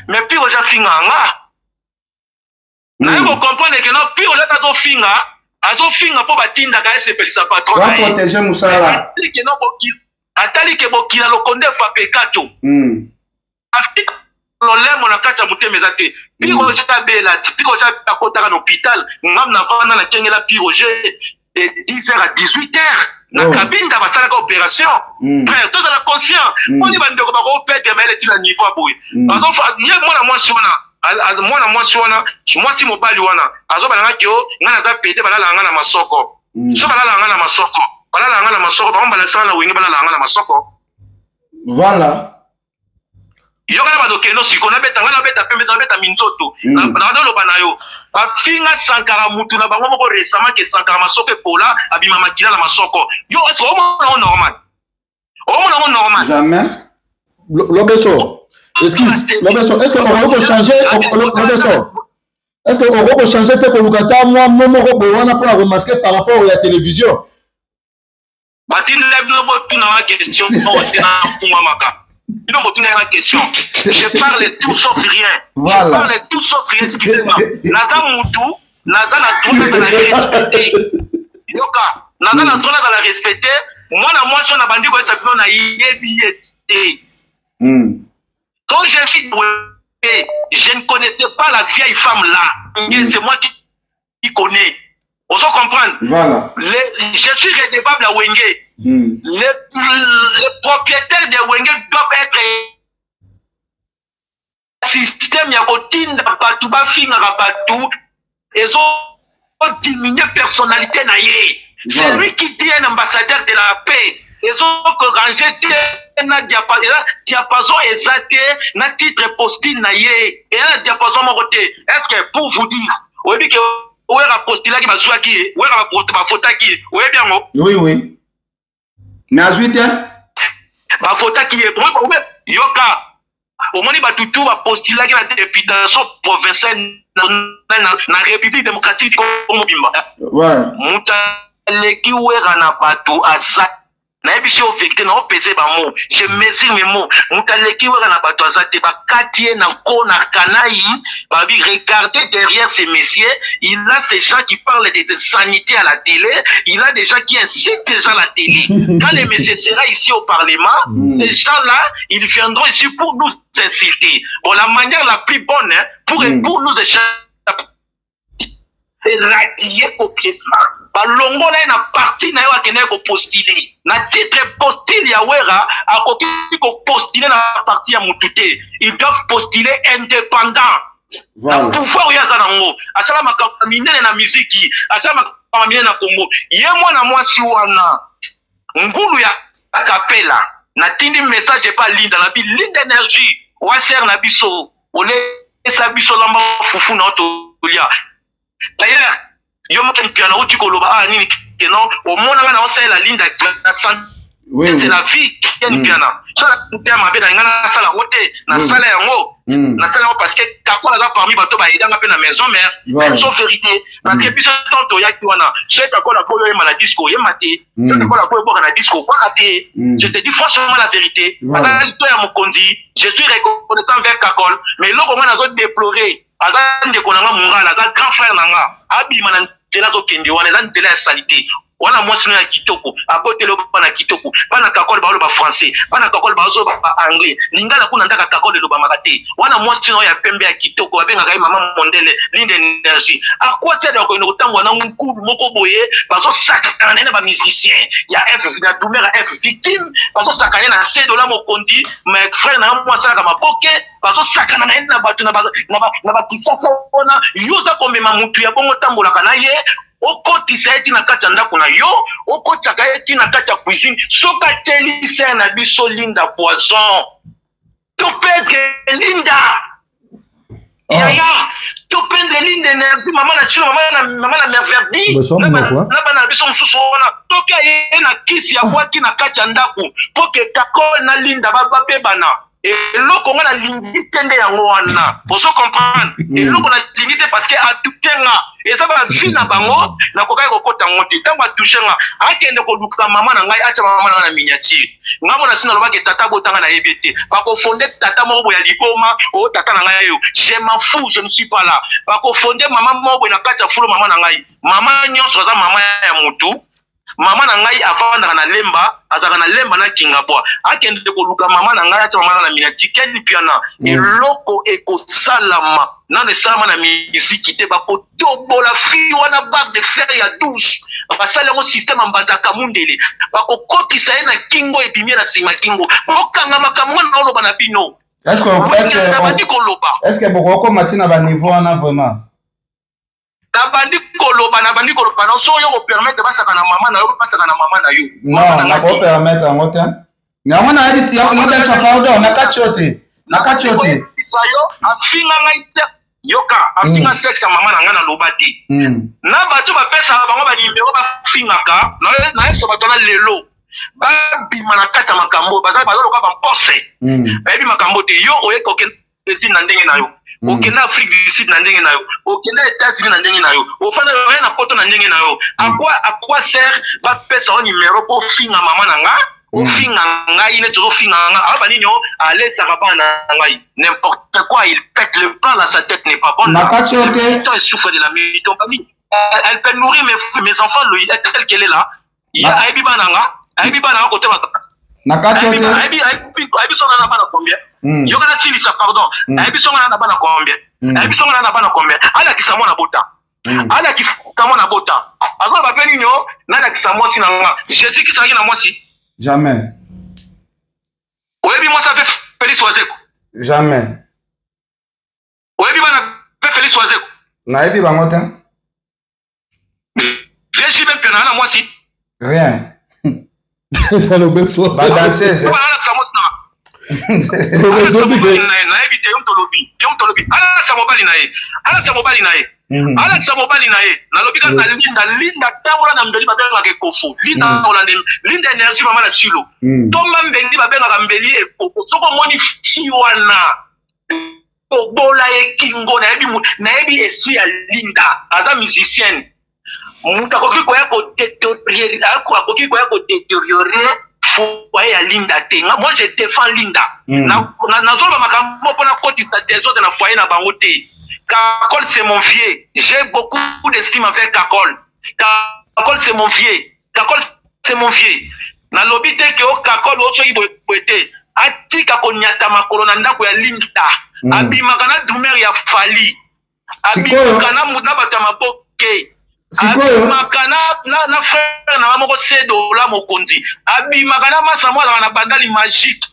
mais Piroje finga nga na ko comprendre que no Piroje ta to finga azo finga po batinda ka ese pelisa patron na protéger musala atali ke bokila lokonde fa pekato afika lolemo na kati ya motema eza te. Piroje abela ti Piroje akotaka na hôpital ngam na vanda na kengela Piroje de 10h à 18h na kabinda basalaka opération. Frère tozala conscient oni bandeko bakopete maele ti na niveau boye ye mwana mwasi wana mwasi mobali wana azobala ngaki o ngana za pete balala ngana masoko so balala ngana masoko balala ngana masoko bambala sana wenge balala ngana masoko. Voilà. Yokana badokendo siko na beta ngana beta pembe na beta minzoto na loba na yo bafinga sankara mutu na bango moko resama ke sankara masoko pola abima makila na masoko yo est-ce que on normal jamais Lobeso Excuse, Lobeso, est-ce qu'on va changer Lobeso? Est-ce qu'on va changer tes colocataires moi on a pas remarqué par rapport à la télévision? Batine tout na question question. Je parle tout sauf rien. Voilà. Je parle tout sauf rien, excusez-moi. Naza Moutou, Naza la droit de la respecter. Yoka, Naza la droit de la respecter. Moi, moi, je suis un bandit, quand je suis je ne connaissais pas la vieille femme là. C'est moi qui connais. On se comprend. Voilà. Je suis redevable à Wenge. Les propriétaires de Wenge doivent être système ya kotinda batu ba finga batu et ont diminué personnalité na ye. C'est lui qui dit un ambassadeur de la paix. Ils ont rangé na diapason exacté na titre postile na ye et un diapason moroté. Est-ce que pour vous dire, oui que où est la postile qui m'a joué qui où est la photo qui où est bien oui oui. Na zuite ma photo qui est yoka au moins ba tutu ba postile qui la députation provinciale na République démocratique Congo Bimba. Ouais. Mutaleki wera na batu azat na ebishi o vecteur na opese ba mo je mesure mes mots mutaleki wera na batu azat ba katie na ko na kanai ba bi regardez derrière ces messieurs il a ces gens qui parlent des insanités à la télé il a des gens qui incitent les gens à la télé quand les messieurs sera ici au parlement ces gens là ils viendront ici pour nous inciter bon la manière la plus bonne hein, pour nous échapper c'est radier au piècement. Balongo là na parti na yo akene ko postuler. Na titre postile ya wera akoki ko postuler na parti ya mutute. Ils doivent postuler indépendant. Voilà. Na pouvoir ya zanango. Asala makamine na muziki, asala makamine na Congo. Ye mwana mwasi wana. Ngulu ya kapela. Na tindi message pas linda na bi linda énergie. Wa ser na biso. Ole esa biso lamba fufu na otolia. D'ailleurs, yo moken piano tu koloba ah nini kenon au monde na on la ligne de santé c'est la vie qui est piano ça la terme be na ngana sala wote na sala yango na sala parce que kakola là parmi bato ba idanga pe na maison mère c'est vérité parce que biso tonto ya kiwana c'est kakola ko yo ma disco ye maté c'est kakola ko yo na disco quoi raté je te dis franchement la vérité parce que ya mokonzi je suis reconnaissant vers Kakol mais loko nga nazo déplorer azande konanga mungala za grand frère nanga abima na tela zo kende wana za tela ya salité wana mwasi na kitoko abotelo bana kitoko bana Kakol ba lo ba français bana Kakol ba zo ba anglais lingala kuna ndaka Kakol lo ba makate wana mwasi no ya pembe ya kitoko abenga kai mama mondele linde énergie à quoi c'est donc une autant wana nkulu moko boye bazo sakana na ba musicien ya F na dumera F victime bazo sakana na $100 mokondi mais frère na mwasa ka maboke bazo sakana na batu na ba kisasa ona yoza komema mutu ya bongo tambola kana ye okotisa eti na kati ya ndako na yo okotaka eti na kati ya cuisine soka teli ser na biso linda poison to pendre linda yaya to pendre linda énergie mama na chilo mama na merverdi na bana biso mususu wana toka ye na kisi ya kwaki na kati ya ndako po ke Kakol na linda ba bebana et loko nga na lingi tende yango wana oso comprendre et loko na lingi te parce que atutenga eza ba vina bango na kokai kokota ngote tango atutenga akende ko luka mama na ngai acha mama na miniature ngamo na sina lobake tata botanga na ebete ba ko fonder tata moko ya liboma o tata na ngai yo je m'en fous je ne suis pas là ba ko fonder mama moko na kacha fulo mama na ngai mama nyonso za mama ya mutu mama na ngai avanda na lemba azaka na lemba na kingabwa akende ko luka mama na ngai acha mama na miniature ken piana eloko ekosalama na ne salama na miziki te ba ko tobola fi wana bac de fer ya douche basala ngo système ambata mundele ba ko kokisa na kingo ebimia na sima kingo okanga makamwa na oloba na bino est-ce que boko matina ba niveau na vraiment na bandi koloba na so yo ko permettre basaka na mama na yo basaka na mama na yo non na ko permettre ngote nyama na hadi ya ngote sa pardon na kachote yo afinga ngai yoka afinga sexe ya mama na ngana lobati na bato ba pesa bango ba numéro ba fingaka na eso bato na lelo babima na kati ya makambo bazali bazoloka bampose bayebi makambo te yo oyeka okende na ndenge na yo okende Afrique du Sud na ndenge na yo okende États-Unis na ndenge na yo ofanda yo na poto na ndenge na yo akwa sert bapesa o numéro po finga mama na nga ofinga ngai ne tozofinga nga aba nini o alesaka bana ngai n'importe quoi il pète le plan dans sa tête n'est pas bon il souffre de la mythomanie elle peut nourrir mes enfants lui tel qu'elle est là aibi bana nga côté nakati aibi songa na bana combien yo kana silisa pardon aibi songa na bana combien ala kisamo na bota ala kisamo na bota azwa ba beni nyo na kisamo si na nga Jésus qui s'agit na moi si jamais. Oyebi moi ça fait Félix Wazeko. Jamais. Oyebi bana fait Félix Wazeko. Na ebi bango ta. Viens même piano na moi si. Rien. Dans le besoin. Ba danser. Ba na samo na. Le besoin bi na ebi te yom tolobi. Ala sa mobali na ye. Ala sa mobali na ye. Na lobi ka na linda tamola na mbeli babenga ke kofu. Linda énergie mama na silo. Tomba mbeli babenga ka mbeli e koko. Soko moni fi wana. Bola e kingo na ebi esu ya linda. Aza musicienne. Muta koki ko ya ko détériorer foyer ya linda te. Moi je défends linda. Na zolo makambo pona koti ta désordre na foyer na bango te. Kakol c'est mon vieux. J'ai beaucoup d'estime avec Kakol. Kakol c'est mon vieux. Na lobi te ke o Kakol o so iboete. Atika ko nyata makolo na ndako ya linda. Abimaka na dumer ya fali. Abimaka na mudna batama boke. Abimaka na frère na moko sedo la mokonzi. Abimaka na masa mwa na bandali magique.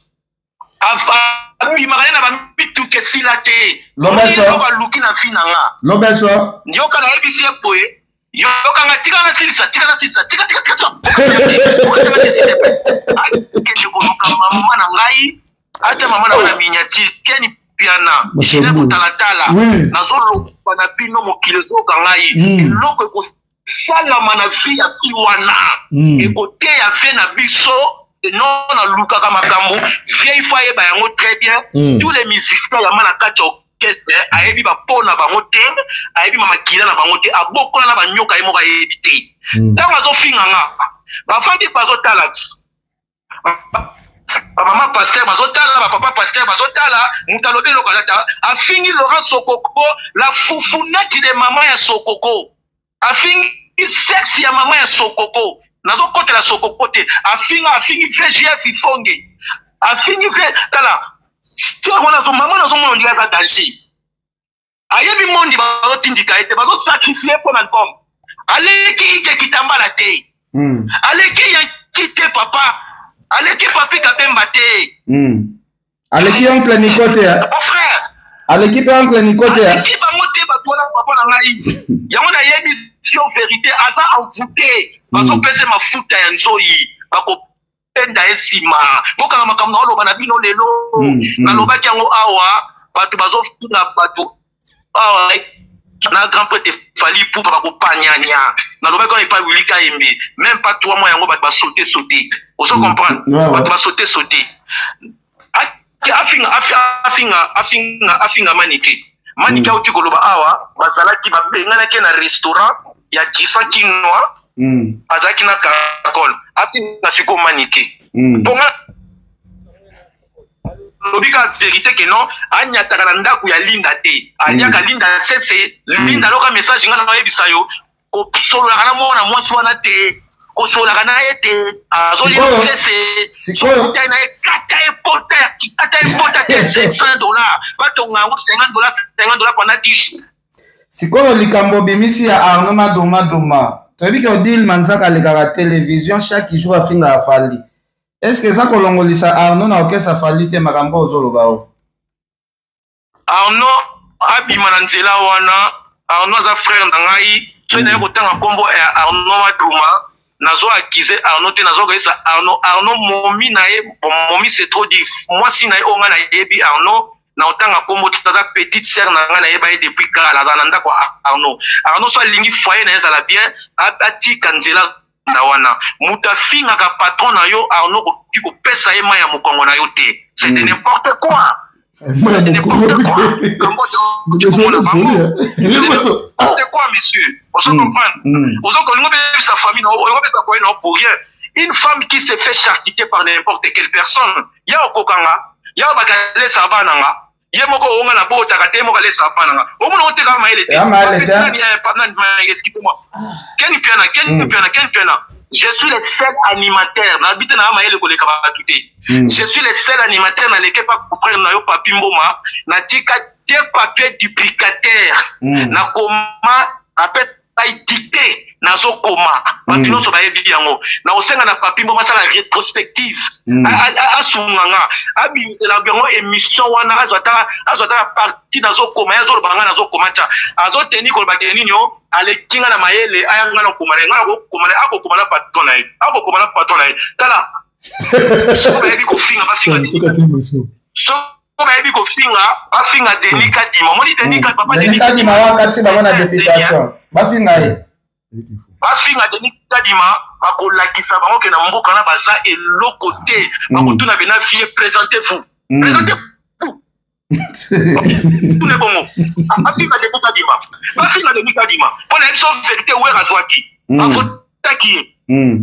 Abimaka na bamitu ke silate. Lobeso. Yoka na ebisi ekwe. Yoka nga tika na silisa. Tika. Kende koluka mama na ngai. Acha mama na minyati. Keni piana. Ishine butalatala. Nazolo na bino mokilezo ngai. Loko eko salama na vie ya piwana. Ekote ya fe na biso. Non na luka kama makambo. Vieille foyer ba yango très bien. Tous les musiciens ya mana kacho ayebi ba pona bango te ayebi mama kila na bango te abokola na banyoka yemoka yebi te tanga zo finga nga ba fandi bazo tala ba mama pasteur bazo tala ba papa pasteur bazo tala mutalobe lokata afingi Laurent Sokoko la foufounette de maman ya Sokoko afingi sexe ya maman ya Sokoko nazo kote la Sokoko te afingi VGF ifonge afingi tala tu vois zo maman nazo mona ndia za danger ayebi mondi bazo tindika ete bazo sacrifier pour l'album aleki ke kitambala te aleki ya kite papa aleki papi kabemba te aleki oncle Nikote mon frère aleki pe oncle Nikote aleki bango te batona papa na ngai yango na yebi sur vérité aza envoûté bazo pese mafuta ya nzoyi bako enda esima boka makambo na loba na bino lelo na loba kiango awa batu bazofuna batu awa na grand prêtre fali pour ba ko panyanya na loba ko pas wilika embe même pas 3 mois yango batu ba sauter on se comprendre batu ba sauter afinga manike auti koloba awa bazalaki babengana ke na restaurant ya kisa kinoa azaki na Kakol api na siko manike bonga lobika vérité que non anyata na ndaku ya linda te anyaka linda sese linda loka message ngana na yebisa yo ko solola kana mona mwasi wana te ko solola kana ete azoli sese siko na kata epota te $500 batonga $50 kwa na tishu siko likambo bimisi ya Arnaud Madoma toyebi ke odile manzaka alekaka télévision chaque jour afinga afali est-ce que ça kolongolisa Arnaud na okesa afali te makambo ozoloba o Arnaud abima na nzela wana Arnaud aza frère na ngai so na kotanga kombo ya Arnaud Madoma nazo akize Arnaud te nazo koyesa Arnaud momi na ye momi c'est trop dit moi si na ye onga na yebi Arnaud na otanga kombo taza petite sœur na nga na yeba ye depuis kala za na ndako Arnaud so lingi foyer na ezala bien ati kanzela na wana mutafinga ka patron na yo arno ko ki ko pesa ye ma ya mokongo na yo te c'est de n'importe quoi n'importe quoi monsieur on se comprend on se connaît sa famille on va pas quoi pour rien une femme qui se fait charcuter par n'importe quelle personne ya okokanga ya bakale sabananga ye moko onga na bota ka temo kale sabananga omuna oteka maele te je suis le seul animateur n'habite na maele ko le kabakité je suis le seul animateur na l'équipe pas comprendre na yo papi mboma na tika des papiers duplicataires na koma après dicté nazo koma batino so bayebi yango na osenga na papi mboma sala rétrospective asunganga abi la bango émission wana azota partie nazo koma yazo banga nazo koma cha azo teni ko bateni nyo ale kinga na mayele ayanga na koma ngana ko koma ako koma na patron na tala so bayebi ko finga ba finga so bayebi ko finga denika dima moni denika papa denika dima wakati ba wana députation ba finga bafinga denika dima bakolakisa bango ke na mboka na baza eloko te bakotuna bena vie présentez-vous tout le bongo bafinga denika dima pona biso vérité wera zwaki afotaki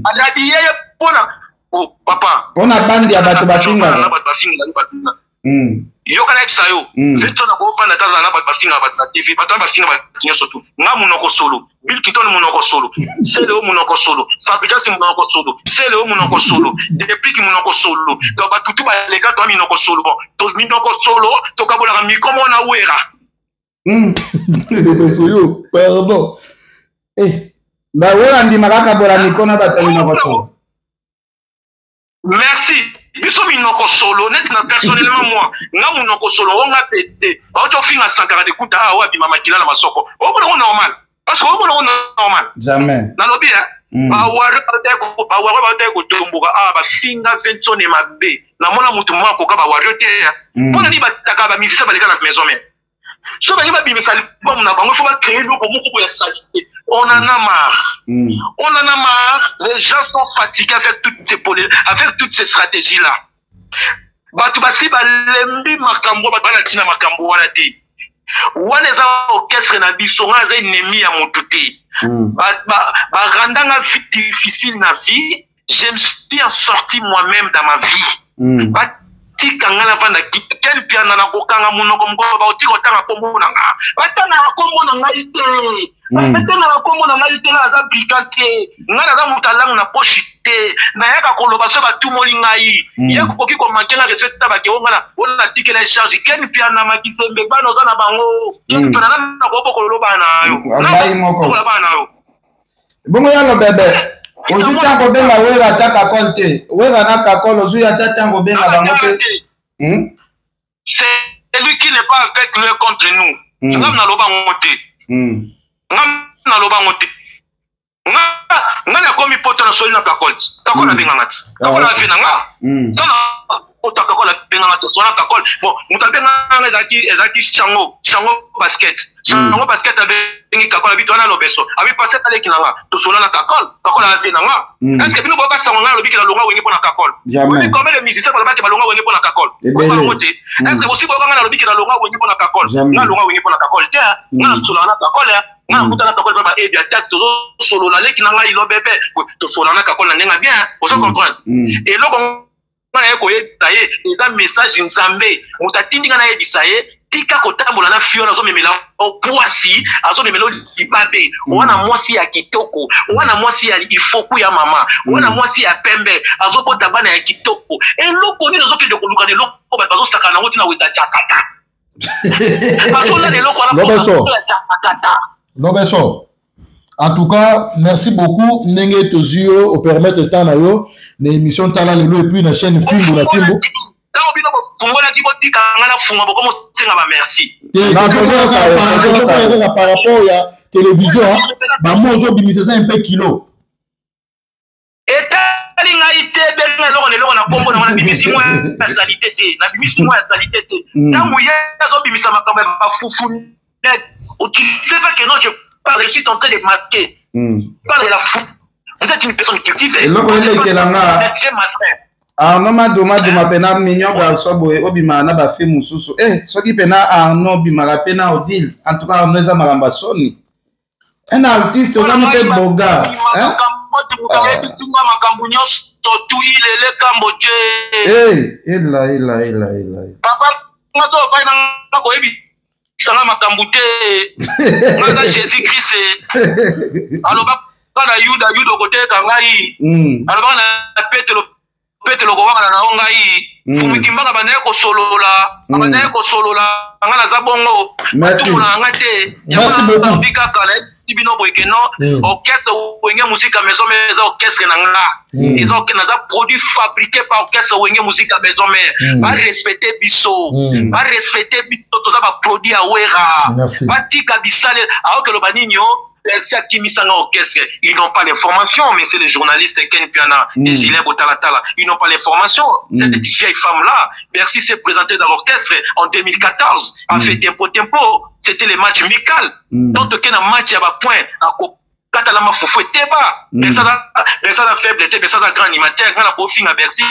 aladi yeye pona oh papa pona bandi ya bato bafinga yo kana bisayo veto na ko panda taza na bafinga ba TV bato bafinga ba surtout nga munoko solo Bill Kiton munoko solo c'est le munoko solo Fabrice munoko solo c'est le munoko solo depuis ki munoko solo to ba tutu ba le ka to munoko solo bon to munoko solo to ka bola mi comme on a wera soyo pardon ba wera ndi makaka bola mi kona ba to munoko solo merci biso minoko solo net na personnellement moi nga munoko solo on a pété ba to finga sankara de kuta wa bi mama kila na masoko o bono normal parce que o bono normal jamais na lobi ba wara ba te ko tumbuka ba finga ventone mabe na mona mutu mwako ka ba wara te pona ni bataka ba misisa ba leka na maison mais so ba ba bimisa bon na bango faut ba créer loko moko ya salité on en a marre les gens sont fatigués avec toutes ces stratégies là batu basi ba lembi makambo ba na tina makambo wana te wana za orchestre na biso ngaza ennemi ya mutu te ba randanga vie difficile na vie je me suis en sorti moi-même dans ma vie tika ngala vanda ken piana na kokanga munoko mko ba otiko tanga kombo nanga batana kombo nanga ite batana kombo nanga ite na za pikante ngala za mutalangu na pochite na yaka koloba so batumoli ngai yako koki ko mankenga respect ba ke ngala ona tike na charge ken piana makisembe bano za na bango ken piana na ko boko loba na yo ngai moko loba na yo bongo yalo bebe ozu tango benga wera taka konte wera na kakolo ozu ya tango benga bango te c'est lui qui n'est pas avec nous contre nous ngam na loba ngote ngam na loba ngote ngana komi poto na soli na kakol na benga ngati kakol na vina nga tana ota kakol na benga ngati sona kakol bon mutabenga nga ezaki chango basket abengi kakol abi tona lobeso abi passer ale kinanga to sola na kakol na vina nga est-ce que bino boka sango nga lobiki na longa wengi pona kakol jamais combien de musiciens ba baki ba longa wengi pona kakol est-ce que aussi boka nga lobiki na longa wengi pona kakol na longa wengi pona kakol te nga sola na kakol nga mutana kakol ba ebi attaque to solo na leki na nga ilo bebe to sola na kakol na ndenga bien on se comprendre et loko ngana yeko yetaye eza message nzambe mutatindika na yebisa ye tika kotambola na fio na zo memela poasi azo memelo libabe wana mwasi ya kitoko wana mwasi ya ifoku ya mama wana mwasi ya pembe azo kota bana ya kitoko eloko ni nazo kende koluka ne loko ba bazo sakana ngoti na weta chakata bazo la le loko na Nobeso. En tout cas, merci beaucoup. Nenge tozio au permettre temps na yo na émission tala lelo et puis na chaîne Fimbo na Fimbo. Merci. Par rapport à télévision, bah moi je bimise ça un peu kilo. Et lingaite benga loko ne loko na kombo na bimisi mwa ya salité te na bimisi mwa ya salité te tango ya zo bimisa makambo ba fufu net utilisez pas que non je parle je suis en train de masquer parle de la foot Vous êtes une personne cultivée. Arnaud Madoma pena mignon garçon boy obima na ba film mususu soki pena Arnaud bima pena odile en tout cas Arnaud eza malamba soni un artiste on a fait boga papa mato pa na ko ebi sanga makambu te ngaka Jésus Christ aloba kana yuda kote kangai aloba na Petro ko waka na ngai kumikimbanga banaye ko solola ngana za bongo tukuna ngate merci beaucoup bika kala tibino boykeno orchestre wenge musique maison mais orchestre na nga ils ont na za produit fabriqué par orchestre wenge musique maison mais va respecter biso va respecter biso to za ba produit awera va tika bisale aoke lo baninyo. Ils n'ont pas l'information, mais c'est les journalistes Ken Piana et Gilles Botalatala. Ils n'ont pas l'information. Cette vieille femme-là, Bercy s'est présentée dans l'orchestre en 2014, a fait tempo. C'était les matchs amicaux. Donc, il y a un match à point. Quand elle a foufoué Teba, Bercy a faible, Bercy a grand animateur, quand elle a profité à Bercy,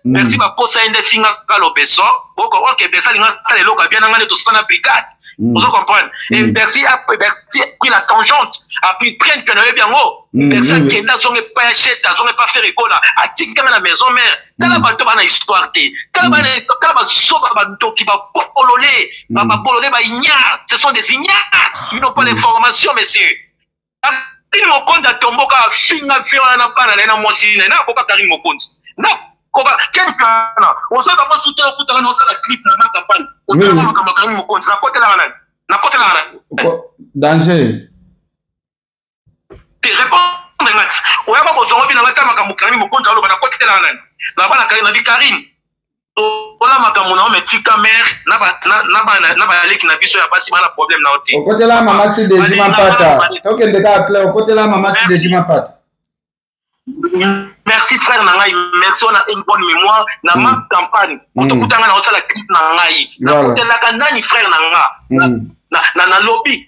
Bercy va poser un défi à l'obéissant. Ok, Bercy a bien engagé tout ça dans la brigade. Vous comprenez? Et Bercy a pris la tangente, a pris prendre que nous bien haut. Bercy qui n'a pas acheté, n'a pas fait école, a tiré à la maison mère. T'as la bateau dans l'histoire, t'as la bateau qui va pololer, ce sont des ignares. Ils n'ont pas l'information, messieurs. Ils m'ont compte à Tomboka, finga, na pana, na moisi, na koba Karim Mokonzi. Non. Quelqu'un, on sait pas soutenir le coup de la clip dans la campagne. On dit que Karim Mokonzi, na côté là. Danger. Tu réponds, Ngat. On a pas besoin de la campagne, Karim Mokonzi, na côté là. Là-bas, na dit Karim. Ola makamuna mais tika mère na ba leki na biso ya basi mana problème na ote. Au côté là maman si des pata. Donc il est clair au côté là maman si des pata. Merci frère Nangai, merci on a une bonne mémoire na ma campagne. On te kutanga na osala clip Nangai. Na côté là kanani frère Nanga. Na lobby,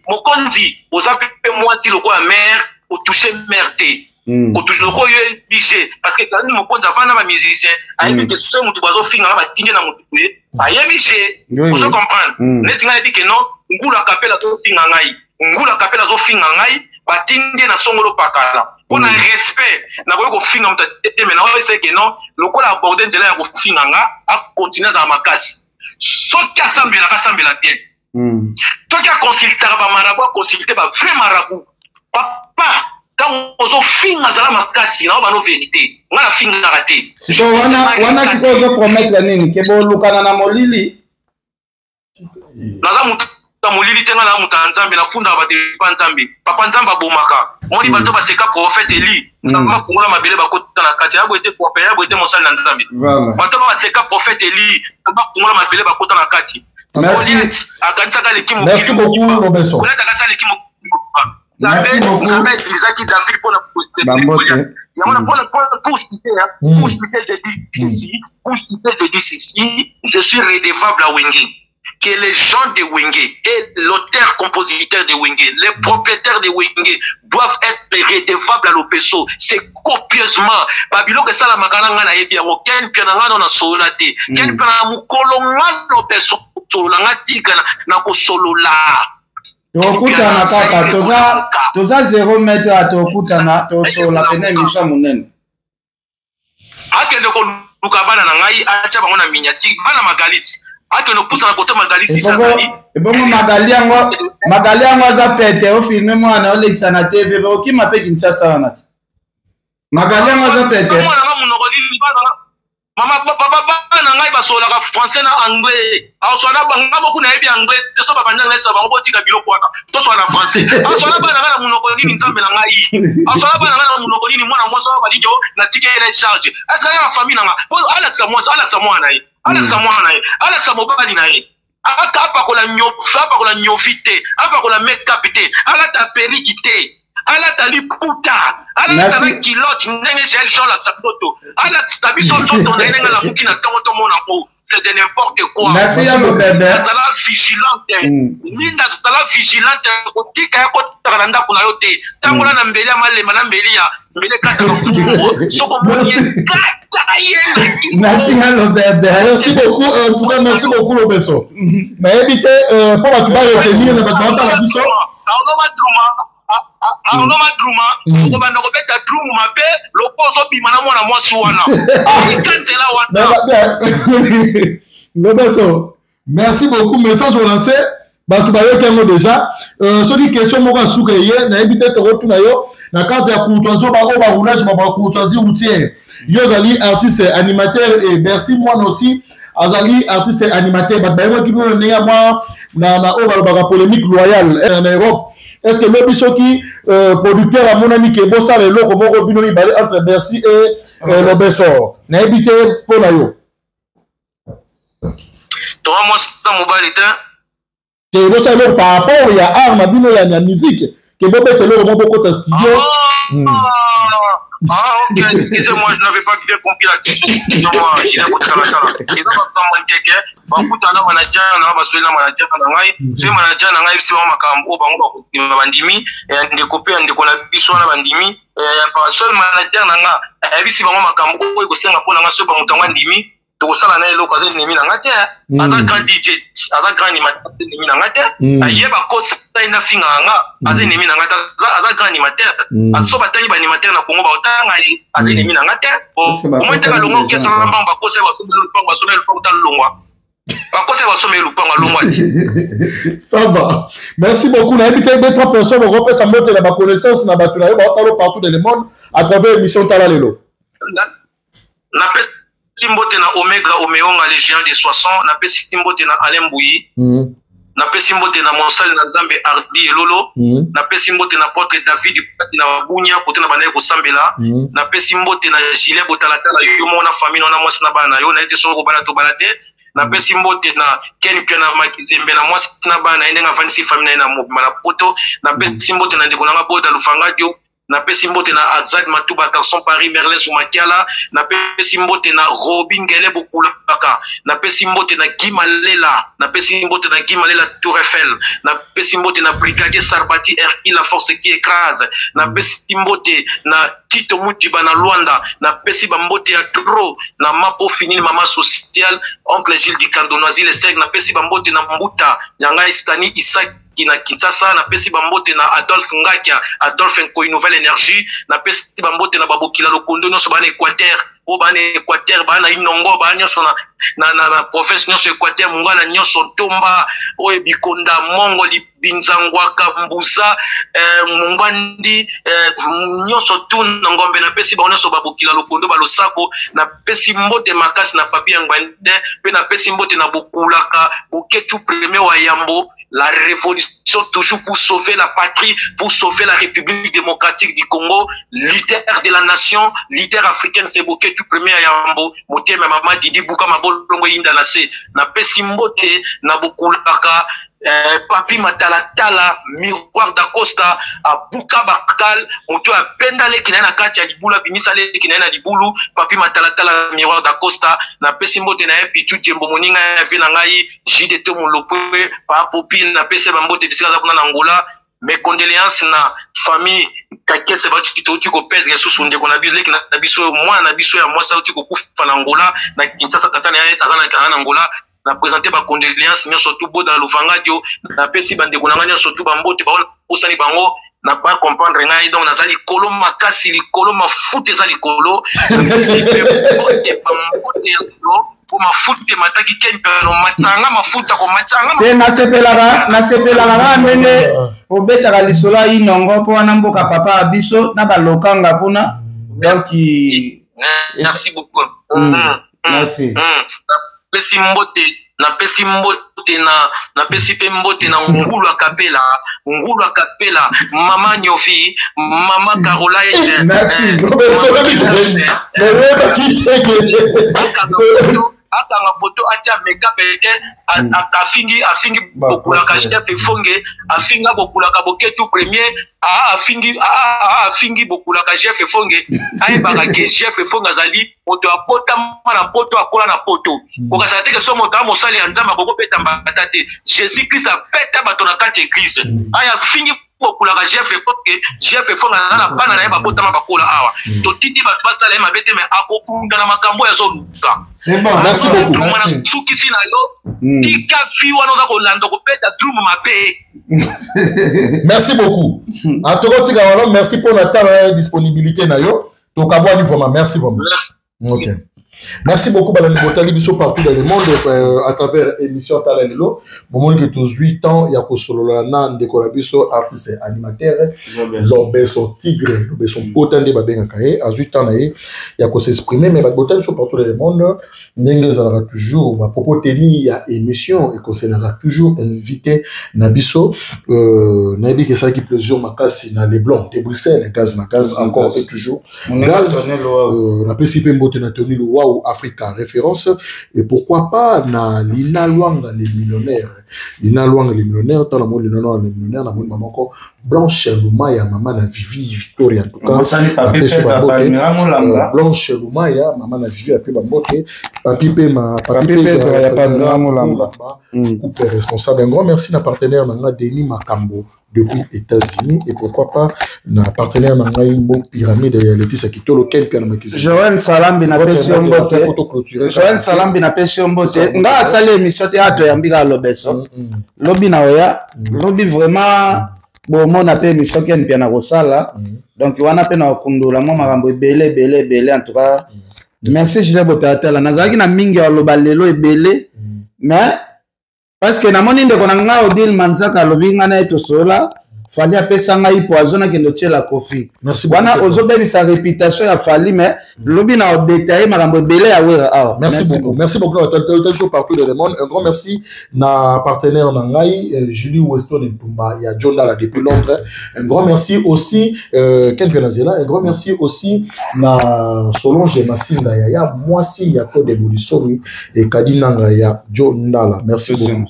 Mokonzi, oza pe moi ti loko ya mère au toucher mère té. Au toucher loko yo biché parce que quand Mokonzi avant na ba musicien, ayebi que ce mutu bazo finga na ba tinga na mutu ye. Ayebi che, vous comprendre. Netinga dit que non, ngula kapela zo finga ngai. Ngula kapela zo finga ngai, ba tinde na songolo pakala. On a respect, na ko finga mutu mais na ko c'est que non, loko la aborder nzela ya ko finga nga a continuer za makasi. Soki asambela kasambela bien. Toi qui as consulté ba marabout, consulté ba vrai marabout. Papa, quand on finga za makasi na ba no vérité. On a finga raté. Si wana siko zo promettre nini ke bo lukana na molili. Na mutu molili tenga na mutu nzambe na funda ba te panzambe. Papa nzamba bomaka. Moni bato ba seka prophète Eli. Sama kongola mabele ba kota na kati ya bo ete ko ya bo ete mosali na nzambe. Bato ba seka prophète Eli. Sama kongola mabele ba kota na kati. Merci. Merci beaucoup, Robertson. Merci beaucoup. Je suis redevable à Wenge. Que les gens de Wenge et l'auteur-compositeur de Wenge, les propriétaires de Wenge doivent être redevables à l'OPESO. C'est copieusement. Babylon que ça la makananga na ebia wo ken penanga na solate. Ken penanga mukolonga l'OPESO solanga tigana na ko solola. Tokutana kaka toza 0 mètre à tokutana to sola pene misha munene. Akende ko lukabana na ngai acha bango na minyati bana magaliti. Akende pousa na koto magaliti sazali. Ebongo magali yango za pete o filme mwana o lexa na TV ba okima pe kintsasa wana. Magali yango za pete. Mwana nga munoko lili bana. Mama papa na ngai basola ka français na anglais. Asona banga boku na ebi anglais. Teso baba nyanga lesa bango botika biloko wana. To so na français. Asona bana na munoko lili nzambe na ngai. Asona bana na munoko lili mwana mwanzo ba lijo na tike ile charge. Asa ya famille na nga. Alexa mwana na ye. Alexa mobali na ye. Apa ko la nyofite. Apa ko la make-up te. Ala ta periki te. Ala ta liputa. Ala ta kilote nenge gel la sapoto. Ala ta biso soto na nenge la mukina tongo mona ko. de n'importe quoi. Merci à mon bébé. Nazala vigilante. Linda zala vigilante. Kotika ya kotaka na kuna yote. Tangola na mbeli ya malema na mbeli ya mbele kata ka fumo. Soko mwenye kata yena. Merci à mon bébé. Merci beaucoup. En tout cas, merci beaucoup Lobeso. Mais évitez pour la tuba retenir le bâtiment la biso. Alors madruma ko banda ko beta drum mabe lo poso bi mana mwana mwasi wana ikantela wana Lobeso merci beaucoup message lancé batu bayo kengo déjà soki question moko asuka ye na ebite to retourna yo na carte ya courtoisie ba ko ba roulage ba courtoisie routière yo zali artiste animateur et merci moi aussi azali artiste animateur ba bayo ki no nenga moi na o ba ba polémique loyale en Europe. Est-ce que le bisoki producteur à mon ami qui est bon ça le loco moko bino ni entre Bercy et Lobeso na ebité pour la yo toi moi ça mobile était que bon ça le par rapport il y a art na bino ya musique que bon bete le mo boko ta studio ok excusez-moi je n'avais pas bien compris la question moi j'ai la botte la sala et donc on m'a dit que bakuta na manager na basoli na manager na ngai c'est manager na ngai si makambo bango ba bandimi et ndeko pe ndeko na biso na bandimi pa seul manager na nga bisi bango makambo ko ko senga pona nga so ba mutangwa ndimi to sala na eloko za ndimi na ngate aza grand DJ aza grand animateur ndimi na ngate ayeba ko sa ina finga nga aza ndimi na ngate aza grand animateur aso batani ba animateur na Congo ba otanga aza ndimi na ngate o mo teka longo ke na mbamba ko se ba so le po ta longwa. Ça va. Merci beaucoup. On a invité 2-3 personnes. On repère sa motte et la connaissance. On a battu partout dans le monde à travers l'émission Talalelo. Na Simbote na Omega Omeonga les géants des 60. Na Simbote na Alain Bouyi. Na Simbote na Monsal na Zambe Ardi et Lolo. Na Simbote na Porte David na Bunya côté na banaye ko sambela. Na Simbote na Gilet Botalatala yo mona famille na mwasi na bana yo na été so ko bana to balate. Na pesi mbote na Ken pia na Makizembe na mwasi na bana ende nga vanisi famille na movement na poto na pesi mbote na ndeko na boda lufangadio na pesi mbote na Azad Matuba Carson Paris Merlin Soumakiala na pesi mbote na Robin Gele Bokulaka na pesi mbote na Gimalela na pesi mbote na Gimalela Tour Eiffel na pesi mbote na Brigadier Sarbati RI la force qui écrase na pesi mbote na Tito Mutiba na Luanda na pesi bambote ya Tro na Mapo Fini mama social oncle Gilles du Candonoisi les Seg na pesi bambote na Mbuta Yanga Istani Isaac na Kinshasa na pesi bambote na Adolphe Ngakia Adolphe Nkoi Nouvelle Énergie na pesi bambote na Babokila Lokondo nyonso bana Équateur o bana Équateur bana Inongo bana nyonso na province nyonso Équateur mungana nyonso Tomba o Bikonda Mongo Binzangwaka Mbuza Mungandi nyonso tu ngombe na pesi ba nyonso Babokila Lokondo balosako na pesi mbote makasi na papier ngwande pe na pesi mbote na Bokulaka Boketu premier wa Yambo. La révolution toujours pour sauver la patrie, pour sauver la République démocratique du Congo, leader de la nation, leader africaine, c'est Boké tout premier à Yambo, Moté Mama Didi Bouka Mabolongo Indalase, na Pesimbote, na Bokulaka, Papi Matalatala, Miroir d'Acosta, à Bouka Bakal, Moto à Pendale qui n'a na Katia Libula, Bimisale qui n'a na Libulu, Papi Matalatala, Miroir d'Acosta, na Pesimbote na Pichu Tiembomoninga, Vilangai, Jide Tomolope, Pa Popi, na Pese Bambote, Biscaza na Angola, mes condoléances na famille, Kake se batu tu ko perdre sous son décon abusé qui na biso moi na biso ya moi ça tu ko kufa na Angola, na Kinshasa Katana ya Tazana kana Angola. Na présenter ba condoléances mais surtout bo dans l'Ufangadio na pesi bande konanga surtout bambote ba osani bango na pas comprendre ngai donc nazali kolo makasi likolo mafuta ezali kolo bote bambote ko mafuta mataki kempelo matanga mafuta ko matanga te na sepelaka ndenge obetaka lisola inongo po wana mboka papa abiso na balokanga kuna donc merci beaucoup merci na pesi mbote na pesi pe mbote na ngulu akapela mama Nyofi mama Caroline merci akanga photo atia make-up ete afingi bokulaka chef efonge afinga bokulaka boketu premier afingi bokulaka chef efonge ayebaka ke chef efonge azali moto apotama na poto akola na poto kokasa teke so moto amosali ya nzamba kokopeta mbata te Jésus Christ apeta bato na kati église aya afingi bokulaka chef efonge na bana na ye babotama bakola awa totindi bato basala ye mabe te me akokunda na makambo ya zoluka c'est bon merci beaucoup sukisi na yo tika vi wana oza kolanda kopeta drum mabe merci beaucoup en tout cas tika wana merci pour la ta disponibilité na yo tokabwani vraiment merci vraiment ok merci beaucoup Balani Botali biso partout dans le monde à travers émission Talalelo moment que tous 8 ans ya ko solola na ndeko la biso artiste animateur Lobeso Tigre Lobeso Botande babenga kae à 8 ans na ye ya ko s'exprimer mais Botali biso partout dans le monde ndenge zalaka toujours ba propos teni ya émission et concernera toujours invité na biso na dit que ça qui plaisir makasi na les blancs de Bruxelles gaz na gaz encore et toujours gaz la PCP Mbote na Tony Loa ou Africa référence et pourquoi pas na Lina Luanga les millionnaires Lina Luanga les millionnaires dans le monde les millionnaires dans le monde maman ko Blanche Lumaya maman na Vivi Victoria en tout cas Blanche Lumaya maman na Vivi après Bambote papi responsable un grand merci na partenaire na Denis Makambo depuis États-Unis et pourquoi pas na partenaire na Mbo Pyramide ya Laetitia Kitolo ken piano makizi Joël Salambi na Pession Mbote Joël Salambi na Pession Mbote nga asali émission théâtre ya mbika Lobeso lobi na oya lobi vraiment bon mon appel émission ken piano kosala donc wana pe na kundula mo makambo ebele en tout cas merci Julien Botatala nazaki na mingi ya lobalelo ebele mais parce que na moni ndeko na nga Odile Manzaka lobi nga na eto sola fali apesa nga poison na kendo tiela kofi merci wana ozobebi sa réputation ya fali mais lobi na détailler makambo ebele ya wera ah merci beaucoup toujours partout dans le monde un grand merci na partenaire na ngai Julie Weston Ntumba ya Jonda depuis Londres un grand merci aussi Ken Penazela un grand merci aussi na Solange Massinda ya moi si ya Code Evolution et Kadinanga ya Jonda merci beaucoup